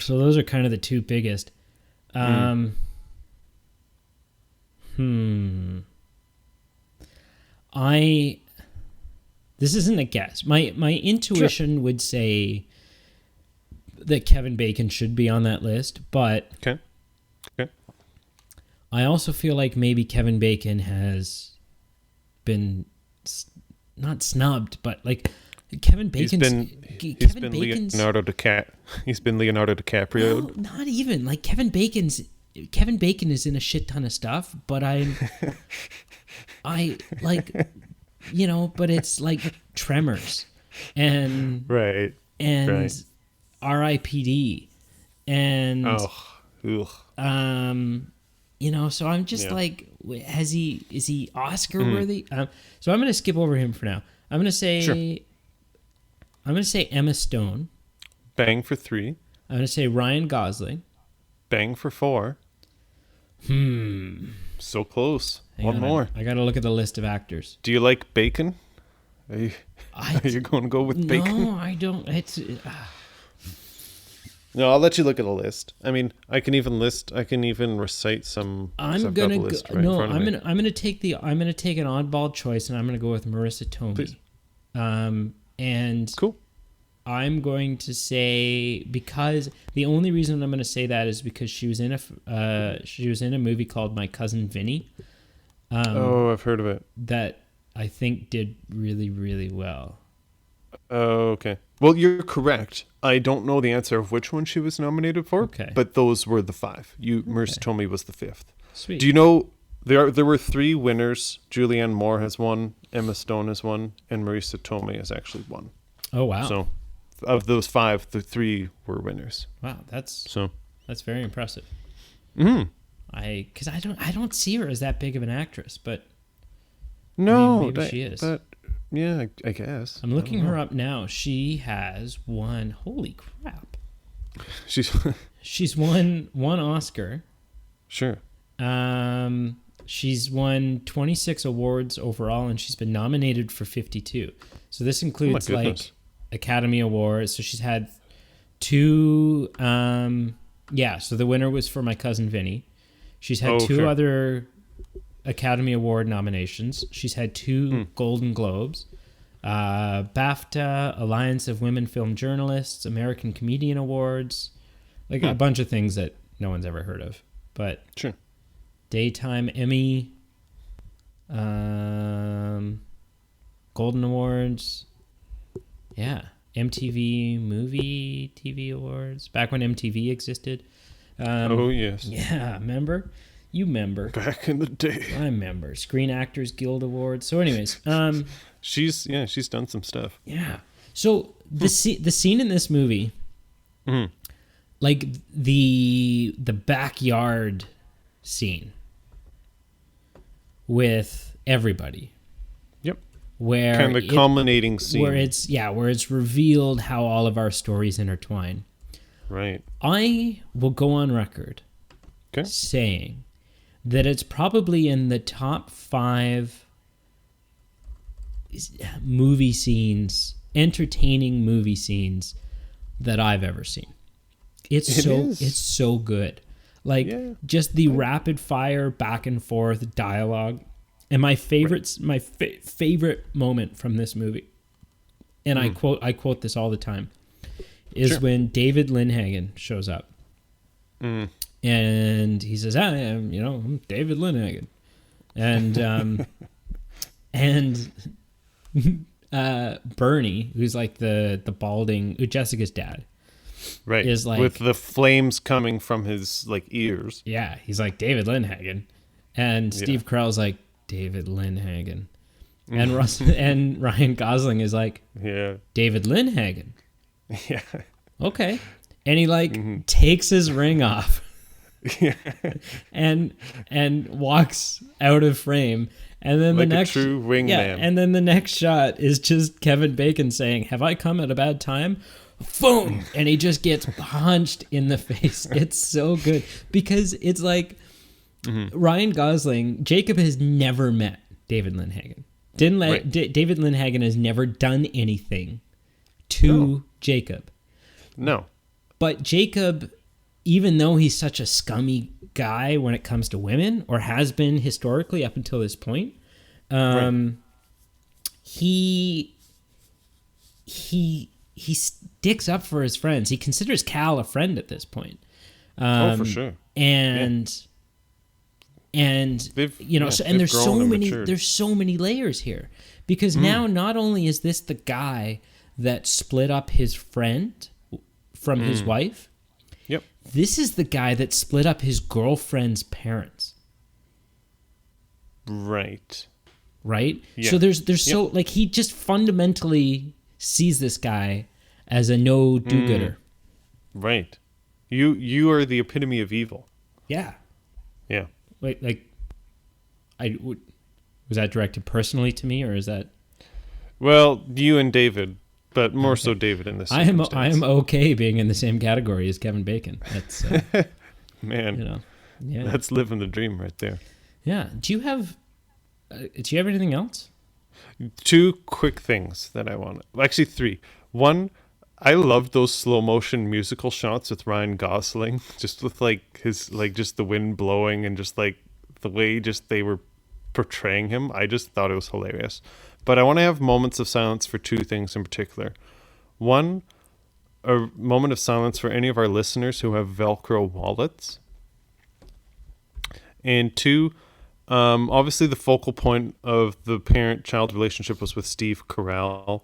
So those are kind of the 2 biggest. This isn't a guess. My intuition would say that Kevin Bacon should be on that list, but Okay. I also feel like maybe Kevin Bacon has been not snubbed, but like Kevin Bacon's He's been Leonardo DiCaprio. No, not even like Kevin Bacon is in a shit ton of stuff, but I like, but it's like Tremors and Right. R.I.P.D. and Ugh. so I'm just like, is he Oscar worthy? So I'm gonna skip over him for now. I'm gonna say Sure. Emma Stone. Bang for 3. I'm gonna say Ryan Gosling. Bang for 4. So close. Hang One on, more. I gotta look at the list of actors. Do you like bacon? Are you going to go with bacon? No, I don't. No, I'll let you look at a list. I mean, I can even recite some. I'm gonna go, no. I'm gonna take an oddball choice, and I'm gonna go with Marissa Tomei. Please. And Cool. I'm going to say, because the only reason I'm going to say that is because she was in a movie called My Cousin Vinny. I've heard of it. That I think did really, really well. Oh, okay. Well, you're correct. I don't know the answer of which one she was nominated for. Okay. But those were the 5. Marissa Tomei was the 5th. Sweet. Do you know there were 3 winners? Julianne Moore has won, Emma Stone has won, and Marissa Tomei has actually won. Oh wow! So, of those 5, the 3 were winners. Wow, that's very impressive. Because I don't see her as that big of an actress, but No, maybe she is. But yeah, I guess. I'm looking her up now. She has won. Holy crap! She's won 1 Oscar. Sure. She's won 26 awards overall, and she's been nominated for 52. So this includes like Academy Awards. So she's had 2. So the winner was for My Cousin Vinny. She's had 2 other Academy Award nominations. She's had 2 Golden Globes, BAFTA, Alliance of Women Film Journalists, American Comedian Awards, like a bunch of things that no one's ever heard of. But sure. Daytime Emmy, Golden Awards, MTV Movie TV Awards, back when MTV existed. Oh yes. Yeah, remember? You remember? Back in the day. I remember. Screen Actors Guild Awards. So, anyways, she's done some stuff. Yeah. So the scene in this movie, like the backyard scene with everybody. Yep. Where kind of the culminating scene. Where it's revealed how all of our stories intertwine. Right. I will go on record saying that it's probably in the top 5 movie scenes, entertaining movie scenes that I've ever seen. It's so good. Like Yeah. just the rapid fire back and forth dialogue. And my favorite moment from this movie, and I quote this all the time, is when David Lindhagen shows up. And he says, I'm David Lindhagen. And Bernie, who's like the balding, Jessica's dad. Right. Is like, with the flames coming from his like ears. Yeah. He's like David Lindhagen. And Steve Carell's like, David Lindhagen. And and Ryan Gosling is like, David Lindhagen. Yeah. Okay. And he takes his ring off. and walks out of frame, and then like the next a true wingman. and then the next shot is just Kevin Bacon saying, "Have I come at a bad time?" Boom, and he just gets punched in the face. It's so good because it's like Ryan Gosling. Jacob has never met David Lindhagen. David Lindhagen has never done anything to Jacob. No, but Jacob, even though he's such a scummy guy when it comes to women, or has been historically up until this point, he sticks up for his friends. He considers Cal a friend at this point. for sure. And there's so many layers here, because now not only is this the guy that split up his friend from his wife. Yep. This is the guy that split up his girlfriend's parents. Right. Yeah. So there's so like he just fundamentally sees this guy as a no do-gooder. Right. You are the epitome of evil. Yeah. Yeah. Wait, was that directed personally to me, or is that? Well, you and David, but more so David in this. I am okay being in the same category as Kevin Bacon. That's man. That's living the dream right there. Yeah. Do you have anything else? 2 quick things that I want. Actually, 3. One, I loved those slow motion musical shots with Ryan Gosling, just with like his just the wind blowing and just like the way they were portraying him. I just thought it was hilarious. But I want to have moments of silence for 2 things in particular. One, a moment of silence for any of our listeners who have Velcro wallets. And 2, obviously the focal point of the parent-child relationship was with Steve Carell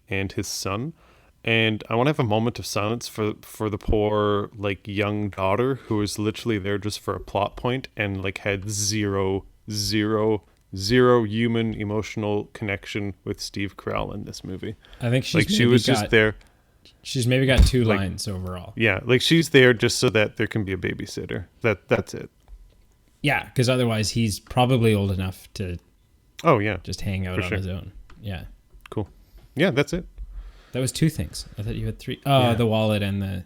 and his son. And I want to have a moment of silence for the poor like young daughter who was literally there just for a plot point and like had zero human emotional connection with Steve Carell in this movie. I think she was just there. She's maybe got 2 lines overall. Yeah, like she's there just so that there can be a babysitter. That's it. Yeah, because otherwise he's probably old enough to. Oh yeah, just hang out on his own. Yeah. Cool. Yeah, that's it. That was 2 things. I thought you had 3. Oh, the wallet and the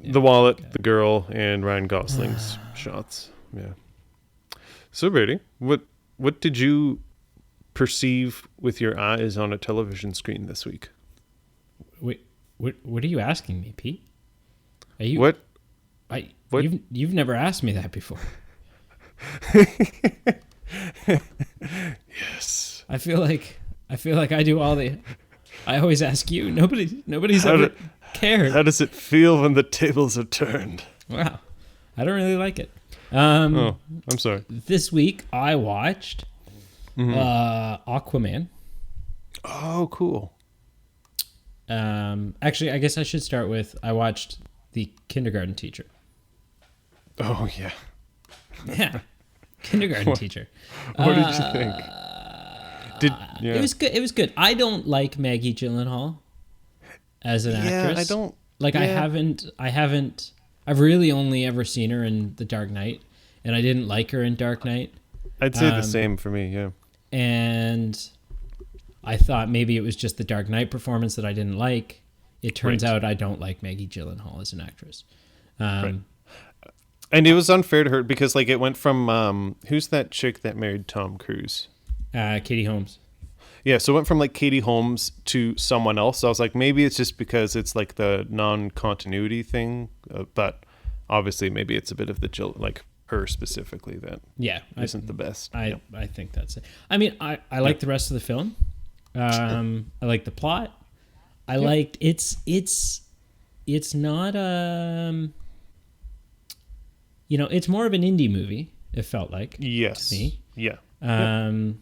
the wallet, the girl, and Ryan Gosling's shots. Yeah. So, Brady, what did you perceive with your eyes on a television screen this week? Wait, what are you asking me, Pete? Are you what? You've never asked me that before. Yes. I feel like I do all the. I always ask you. Nobody's ever cared. How does it feel when the tables are turned? Wow, I don't really like it. I'm sorry. This week I watched Aquaman. Oh, cool. Actually, I guess I should start with I watched The Kindergarten Teacher. Oh yeah. Yeah, Kindergarten Teacher. What did you think? It was good. It was good. I don't like Maggie Gyllenhaal as an actress. I don't. Like I've really only ever seen her in The Dark Knight, and I didn't like her in Dark Knight. I'd say the same for me. Yeah. And I thought maybe it was just the Dark Knight performance that I didn't like. It turns out I don't like Maggie Gyllenhaal as an actress. Right. And it was unfair to her because like it went from who's that chick that married Tom Cruise? Katie Holmes. Yeah, so it went from like Katie Holmes to someone else. So I was like, maybe it's just because it's like the non-continuity thing. But obviously maybe it's a bit of the Jill, like her specifically, that Yeah, isn't the best. I think that's it. I mean, I like the rest of the film. I like the plot. I liked it's not it's more of an indie movie. It felt like Yes. to me. Yeah. But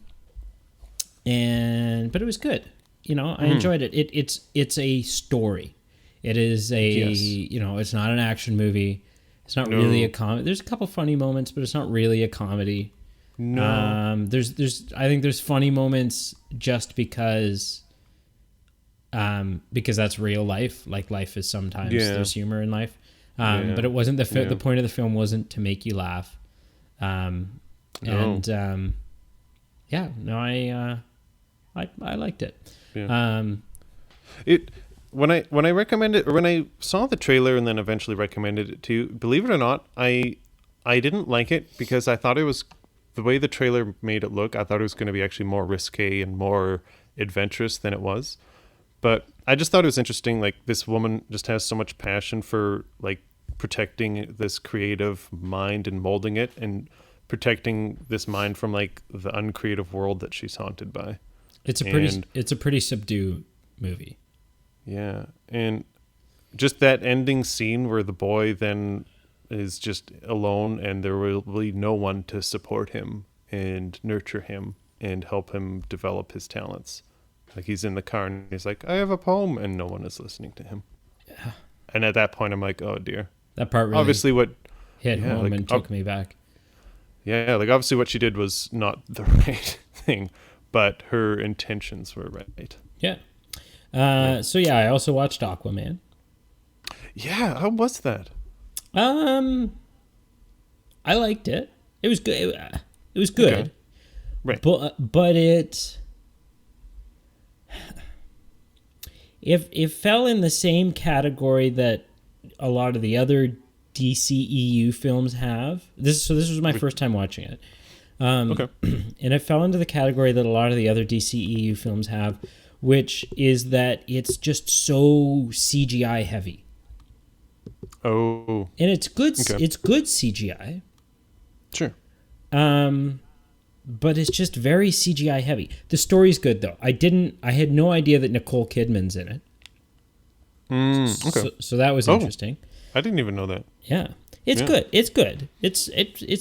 it was good. I enjoyed it. It's a story. It is it's not an action movie. It's not really a comedy. There's a couple funny moments, but it's not really a comedy. No. I think there's funny moments just because that's real life. Like life is sometimes there's humor in life. But it wasn't the point of the film wasn't to make you laugh. I liked it. Yeah. When I recommended, or when I saw the trailer and then eventually recommended it to you, believe it or not, I didn't like it because I thought it was, the way the trailer made it look, I thought it was going to be actually more risque and more adventurous than it was. But I just thought it was interesting. Like, this woman just has so much passion for like protecting this creative mind and molding it and protecting this mind from like the uncreative world that she's haunted by. It's a pretty subdued movie. Yeah, and just that ending scene where the boy then is just alone and there will be no one to support him and nurture him and help him develop his talents. Like, he's in the car and he's like, I have a poem, and no one is listening to him. Yeah. And at that point I'm like, oh dear. That part really obviously what hit home and took me back. Yeah, like obviously what she did was not the right thing, but her intentions were right. Yeah. So I also watched Aquaman. Yeah, how was that? I liked it. It was good. It was good. Okay. Right. But it fell in the same category that a lot of the other DCEU films have. This was my first time watching it. Okay. And it fell into the category that a lot of the other DCEU films have, which is that it's just so CGI heavy. Oh. And it's good. Okay. It's good CGI. Sure. But it's just very CGI heavy. The story's good though. I had no idea that Nicole Kidman's in it. Okay. So that was interesting. I didn't even know that. Yeah. It's good. It's good. It's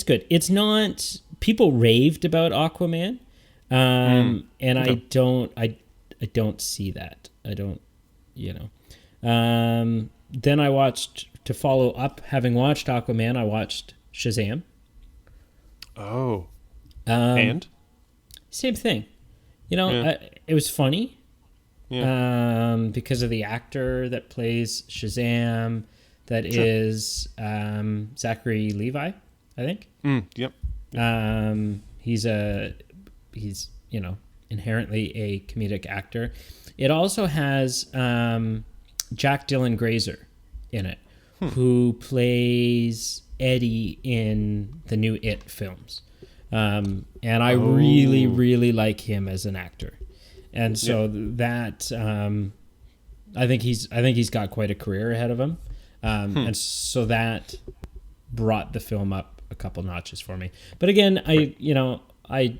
good. It's not, people raved about Aquaman. And okay. I don't see that. I don't, then I watched, to follow up, having watched Aquaman, I watched Shazam. Oh. And? Same thing. It was funny. Yeah. Because of the actor that plays Shazam, that is Zachary Levi, I think. Yep. He's inherently a comedic actor. It also has Jack Dylan Grazer in it, who plays Eddie in the new It films. And I really, really like him as an actor. And so that I think he's got quite a career ahead of him. And so that brought the film up a couple notches for me. But again, I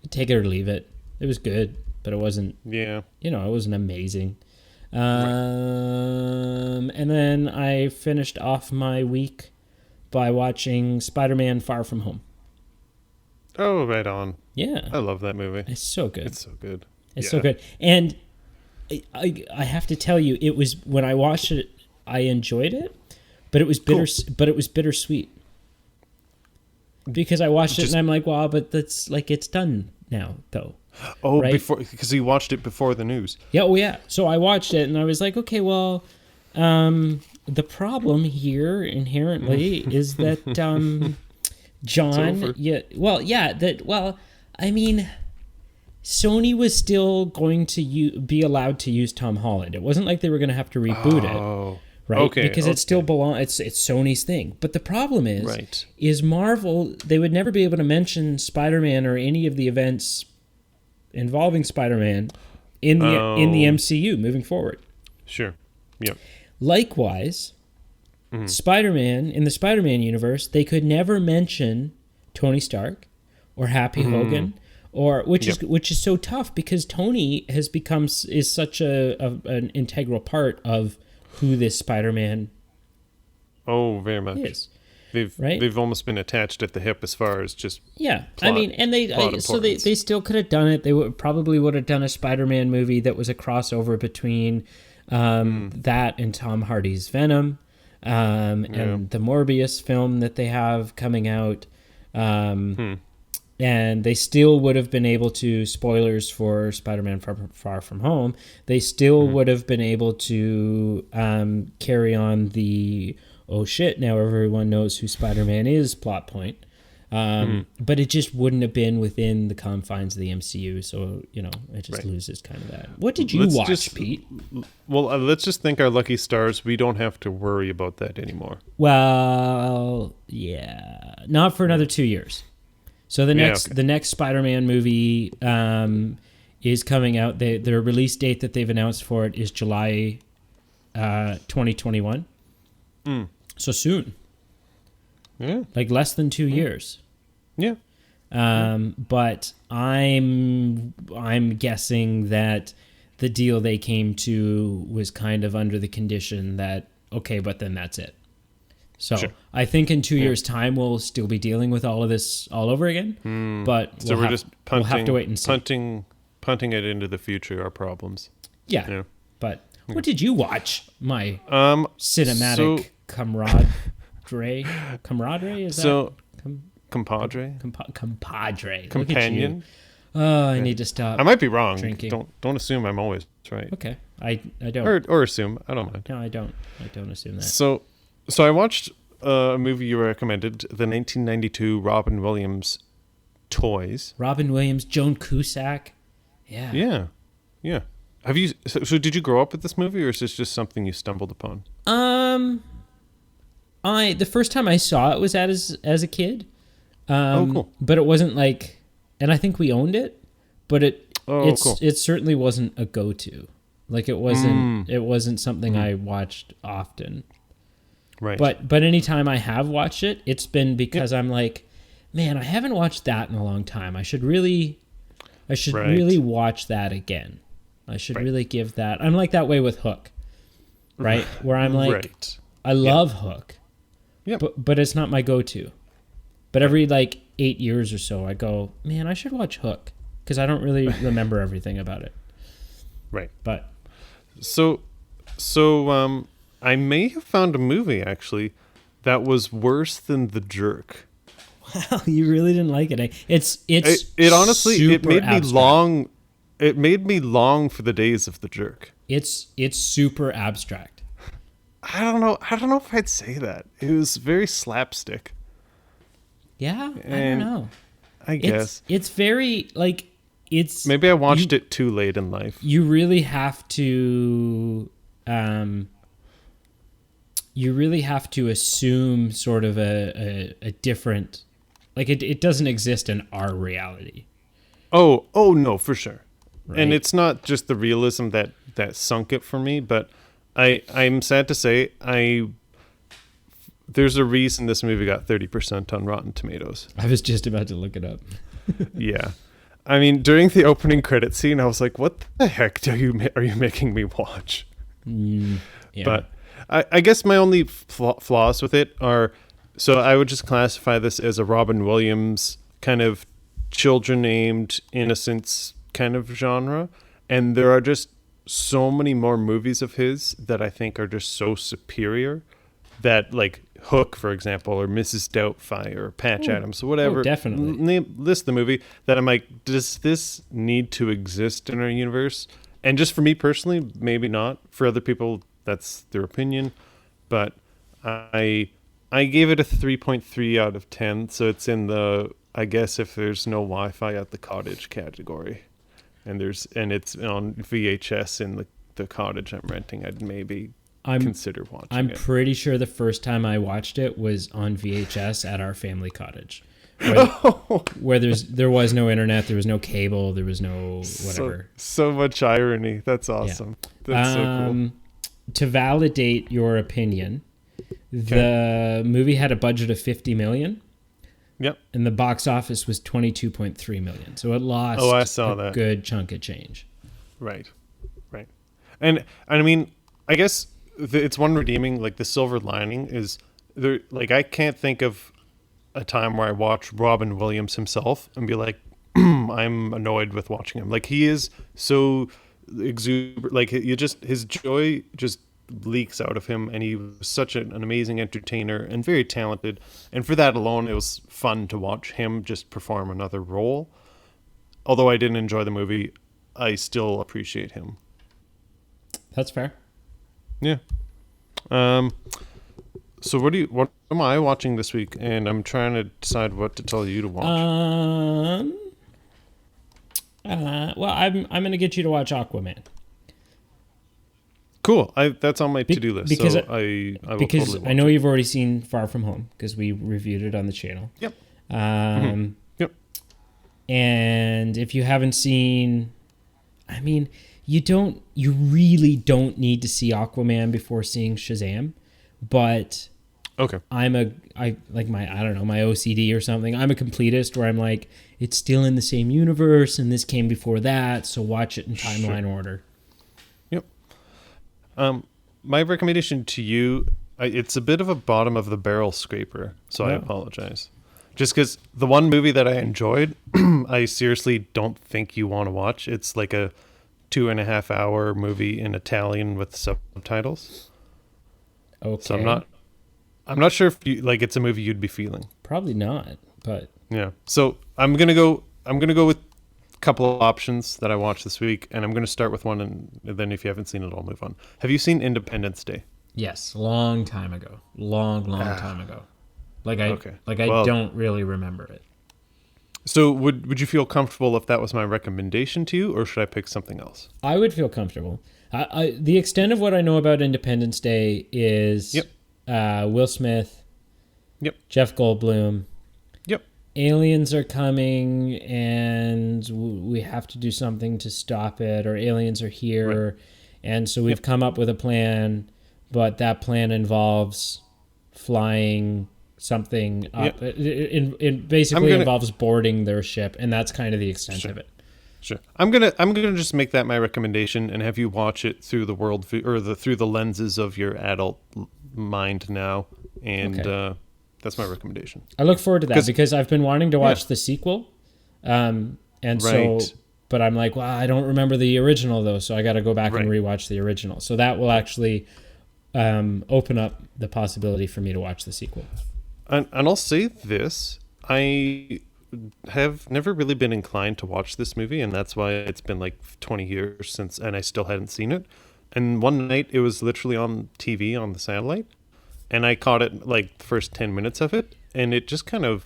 take it or leave it. It was good, but it wasn't. Yeah. It wasn't amazing. And then I finished off my week by watching Spider-Man: Far From Home. Oh, right on. Yeah. I love that movie. It's so good. It's so good. It's so good. And I have to tell you, it was, when I watched it, I enjoyed it, but it was bittersweet. Because I watched it and I'm like, wow, but that's like, it's done now though. Oh, right? Because you watched it before the news. Yeah. Oh yeah. So I watched it and I was like, okay, well, the problem here inherently is that, John, Sony was still going to be allowed to use Tom Holland. It wasn't like they were going to have to reboot it, right? Okay, because it still belongs. It's Sony's thing. But the problem is Marvel. They would never be able to mention Spider-Man or any of the events involving Spider-Man in the MCU moving forward. Sure. Yeah. Likewise, Spider-Man, in the Spider-Man universe, they could never mention Tony Stark or Happy Hogan, or which is so tough because Tony is such an integral part of who this Spider-Man Oh, very much. is. They've almost been attached at the hip as far as just Yeah, plot, I mean, and they still could have done it. They probably would have done a Spider-Man movie that was a crossover between that and Tom Hardy's Venom, and the Morbius film that they have coming out. And they still would have been able to, spoilers for Spider-Man Far From Home, they still would have been able to carry on the, oh shit, now everyone knows who Spider-Man is plot point. But it just wouldn't have been within the confines of the MCU, so, it just loses kind of that. What did you watch, Pete? Well, let's just thank our lucky stars. We don't have to worry about that anymore. Well, yeah. Not for another 2 years. So the next Spider-Man movie is coming out. Their release date that they've announced for it is July 2021. So soon. Yeah. Like less than 2 years. Yeah. But I'm guessing that the deal they came to was kind of under the condition that, okay, but then that's it. So I think in 2 years' time we'll still be dealing with all of this all over again. But so we'll have to wait and see. Punting it into the future, our problems. Yeah. But what did you watch? My cinematic camaraderie. Camaraderie is so that? Compadre. Compadre. Companion. Oh, I need to stop. I might be wrong. Drinking. Don't assume I'm always right. Okay, I don't. Or assume. I don't mind. No, I don't assume that. So I watched a movie you recommended, the 1992 Robin Williams Toys. Robin Williams, Joan Cusack. Yeah. Yeah. Have you? So did you grow up with this movie, or is this just something you stumbled upon? The first time I saw it was as a kid. Cool. But it wasn't like, and I think we owned it, but it certainly wasn't a go-to. Like it wasn't something I watched often. Right. But anytime I have watched it, it's been because I'm like, man, I haven't watched that in a long time. I should really watch that again. I should really give that. I'm like that way with Hook, right? Where I'm like, I love Hook, but it's not my go-to. But every 8 years or so, I go, man, I should watch Hook because I don't really remember everything about it. Right. But so I may have found a movie actually that was worse than The Jerk. Wow, you really didn't like it. It honestly it made abstract. me long. It made me long for the days of The Jerk. It's super abstract. I don't know if I'd say that. It was very slapstick. Yeah, I don't know. I guess it's very it's. Maybe I watched it too late in life. You really have to. You really have to assume sort of a different, it doesn't exist in our reality. Oh no, for sure. Right? And it's not just the realism that sunk it for me, but I'm sad to say there's a reason this movie got 30% on Rotten Tomatoes. I was just about to look it up. Yeah. I mean, during the opening credit scene, I was like, what the heck are you making me watch? Yeah. But I guess my only flaws with it are, so I would just classify this as a Robin Williams kind of children-aimed innocence kind of genre. And there are just so many more movies of his that I think are just so superior that Hook, for example, or Mrs. Doubtfire or Patch Adams or whatever. Oh, definitely. List the movie that I'm like, does this need to exist in our universe? And just for me personally, maybe not. For other people, that's their opinion. But I gave it a 3.3 out of 10. So it's in the, I guess if there's no Wi-Fi at the cottage category. And it's on VHS in the cottage I'm renting, I'd maybe consider watching it. I'm pretty sure the first time I watched it was on VHS at our family cottage. Where there was no internet, there was no cable, there was no whatever. So much irony. That's awesome. Yeah. That's so cool. To validate your opinion, The movie had a budget of 50 million. Yep. And the box office was 22.3 million. So it lost I saw that. Good chunk of change. Right. And I mean, I guess it's one redeeming, like the silver lining is there. Like I can't think of a time where I watch Robin Williams himself and be like, I'm annoyed with watching him. Like he is so exuberant. Like his joy just leaks out of him, and he was such an amazing entertainer and very talented. And for that alone, it was fun to watch him just perform another role. Although I didn't enjoy the movie, I still appreciate him. That's fair. Yeah. So what am I watching this week? And I'm trying to decide what to tell you to watch. Well, I'm going to get you to watch Aquaman. Cool. That's on my to-do list. Because so I will because totally watch I know it. you've already seen Far From Home because we reviewed it on the channel. Yep. Yep. And if you haven't seen, I mean, you really don't need to see Aquaman before seeing Shazam, but okay. I don't know, my OCD or something. I'm a completist where I'm like, it's still in the same universe and this came before that, so watch it in timeline order. Yep. My recommendation to you, it's a bit of a bottom of the barrel scraper, so I apologize. Just because the one movie that I enjoyed, I seriously don't think you want to watch. It's like a 2.5 hour movie in Italian with subtitles. Okay. So I'm not sure if it's a movie you'd be feeling. Probably not, but yeah. So I'm gonna go with a couple of options that I watched this week, and I'm gonna start with one, and then if you haven't seen it, I'll move on. Have you seen Independence Day? yes, long time ago, long time ago. I don't really remember it. So would you feel comfortable if that was my recommendation to you, or should I pick something else? I would feel comfortable. The extent of what I know about Independence Day is Will Smith, Jeff Goldblum. Yep. Aliens are coming, and we have to do something to stop it, or aliens are here, right. And so we've come up with a plan, but that plan involves flying something up. It basically involves boarding their ship, and that's kind of the extent of it. Sure. I'm gonna just make that my recommendation and have you watch it through the world through the lenses of your adult mind now, and that's my recommendation. I look forward to that because I've been wanting to watch the sequel, so. But I'm like, well, I don't remember the original though, so I got to go back and rewatch the original. So that will actually open up the possibility for me to watch the sequel. And I'll say this, I have never really been inclined to watch this movie, and that's why it's been like 20 years since, and I still hadn't seen it. And one night it was literally on TV on the satellite, and I caught it like the first 10 minutes of it, and it just kind of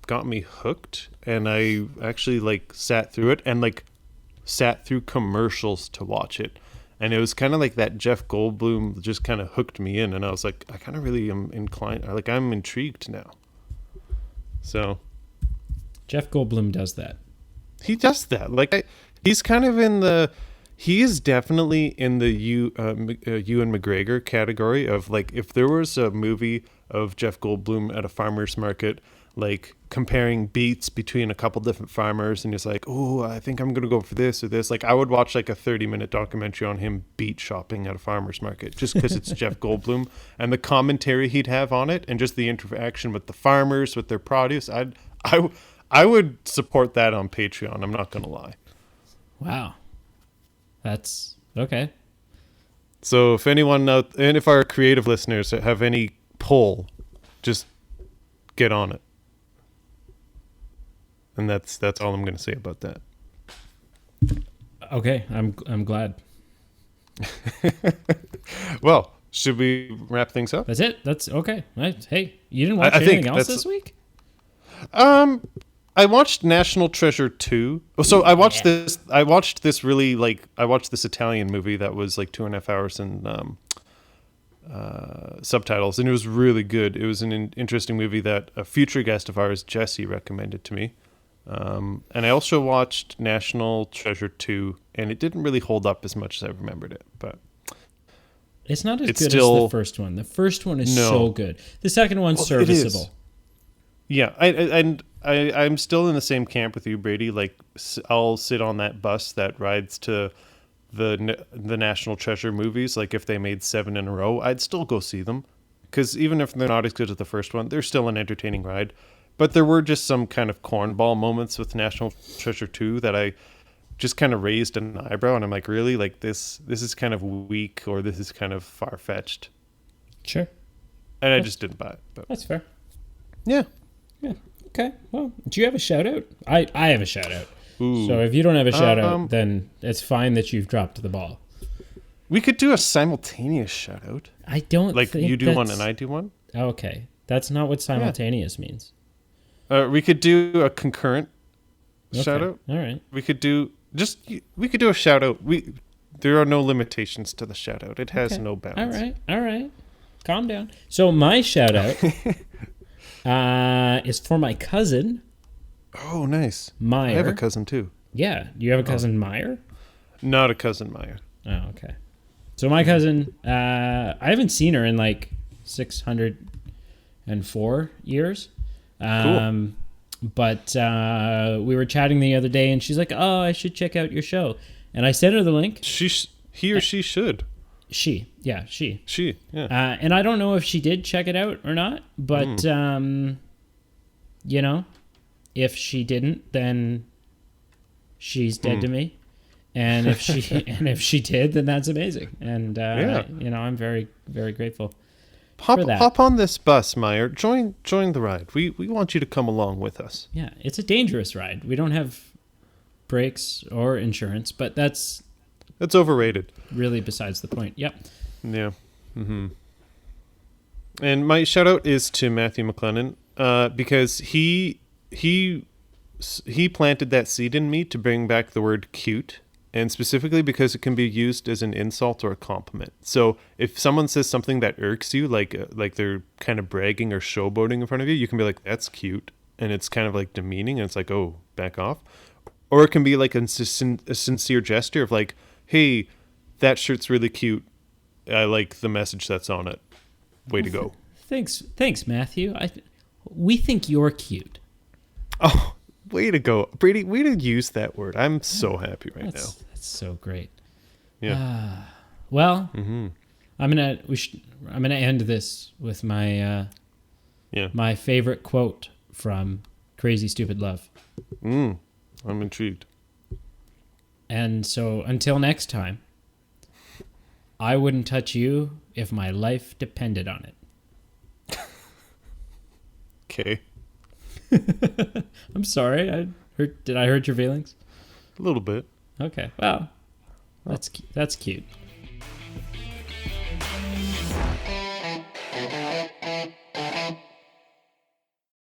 got me hooked, and I actually sat through it and sat through commercials to watch it. And it was kind of like that Jeff Goldblum just kind of hooked me in, and I was like, I kind of really am inclined, I'm intrigued now. So Jeff Goldblum does that. He does that. He's kind of he is definitely in the Ewan McGregor category of if there was a movie of Jeff Goldblum at a farmer's market, comparing beets between a couple different farmers, and he's like, oh, I think I'm gonna go for this or this. I would watch a 30-minute documentary on him beet shopping at a farmer's market just because it's Jeff Goldblum and the commentary he'd have on it, and just the interaction with the farmers with their produce. I would support that on Patreon. I'm not gonna lie. Wow, that's okay. So if anyone and if our creative listeners have any pull, just get on it. And that's all I'm going to say about that. Okay, I'm glad. Well, should we wrap things up? That's it. That's okay. Hey, you didn't watch anything else this week? I watched National Treasure 2. So I watched this. I watched this Italian movie that was 2.5 hours in subtitles, and it was really good. It was an interesting movie that a future guest of ours, Jesse, recommended to me. And I also watched National Treasure 2, and it didn't really hold up as much as I remembered it. But It's not as It's good as still- the first one. The first one is No. so good. The second one's Well, it is. serviceable. Yeah, I'm still in the same camp with you, Brady. Like, I'll sit on that bus that rides to the National Treasure movies. Like, if they made 7 in a row, I'd still go see them, because even if they're not as good as the first one, they're still an entertaining ride. But there were just some kind of cornball moments with National Treasure 2 that I just kind of raised an eyebrow, and I'm like, really? Like, this is kind of weak, or this is kind of far-fetched. Sure. And I just didn't buy it. But That's fair. yeah. Yeah. Okay. Well, do you have a shout out? I have a shout out. Ooh. So if you don't have a shout out, then it's fine that you've dropped the ball. We could do a simultaneous shout-out. I don't Like, think you do one that's- and I do one? Okay. That's not what simultaneous means. We could do a concurrent Okay. shout-out. All right. We could do a shout-out. There are no limitations to the shout-out. It has Okay. no bounds. All right. Calm down. So my shout out is for my cousin, Oh, nice. Meyer. I have a cousin too. Yeah. Do you have a cousin, Meyer? Not a cousin Meyer. Oh, okay. So my cousin, I haven't seen her in like 604 years. But we were chatting the other day, and she's like, "Oh, I should check out your show." And I sent her the link. He or she should. She. She, yeah. And I don't know if she did check it out or not, but you know, if she didn't, then she's dead to me. And if she did, then that's amazing. And you know, I'm very, very grateful. Hop on this bus, Meyer. Join the ride. We want you to come along with us. Yeah, it's a dangerous ride. We don't have brakes or insurance, but that's It's overrated. really besides the point. Yep. Yeah. Mm-hmm. And my shout out is to Matthew McLennan, because he planted that seed in me to bring back the word cute, and specifically because it can be used as an insult or a compliment. So if someone says something that irks you, like they're kind of bragging or showboating in front of you, you can be like, "That's cute," and it's kind of like demeaning, and it's like, "Oh, back off." Or it can be like a sincere gesture of like, "Hey, that shirt's really cute. I like the message that's on it. Way to go." Thanks, Matthew. We think you're cute. Oh, way to go, Brady. Way to use that word. I'm so happy right now. That's so great. Yeah. Well, I'm gonna end this with my my favorite quote from Crazy Stupid Love. I'm intrigued. And so until next time, I wouldn't touch you if my life depended on it. Okay. I'm sorry. Did I hurt your feelings? A little bit. Okay. Well, that's cute.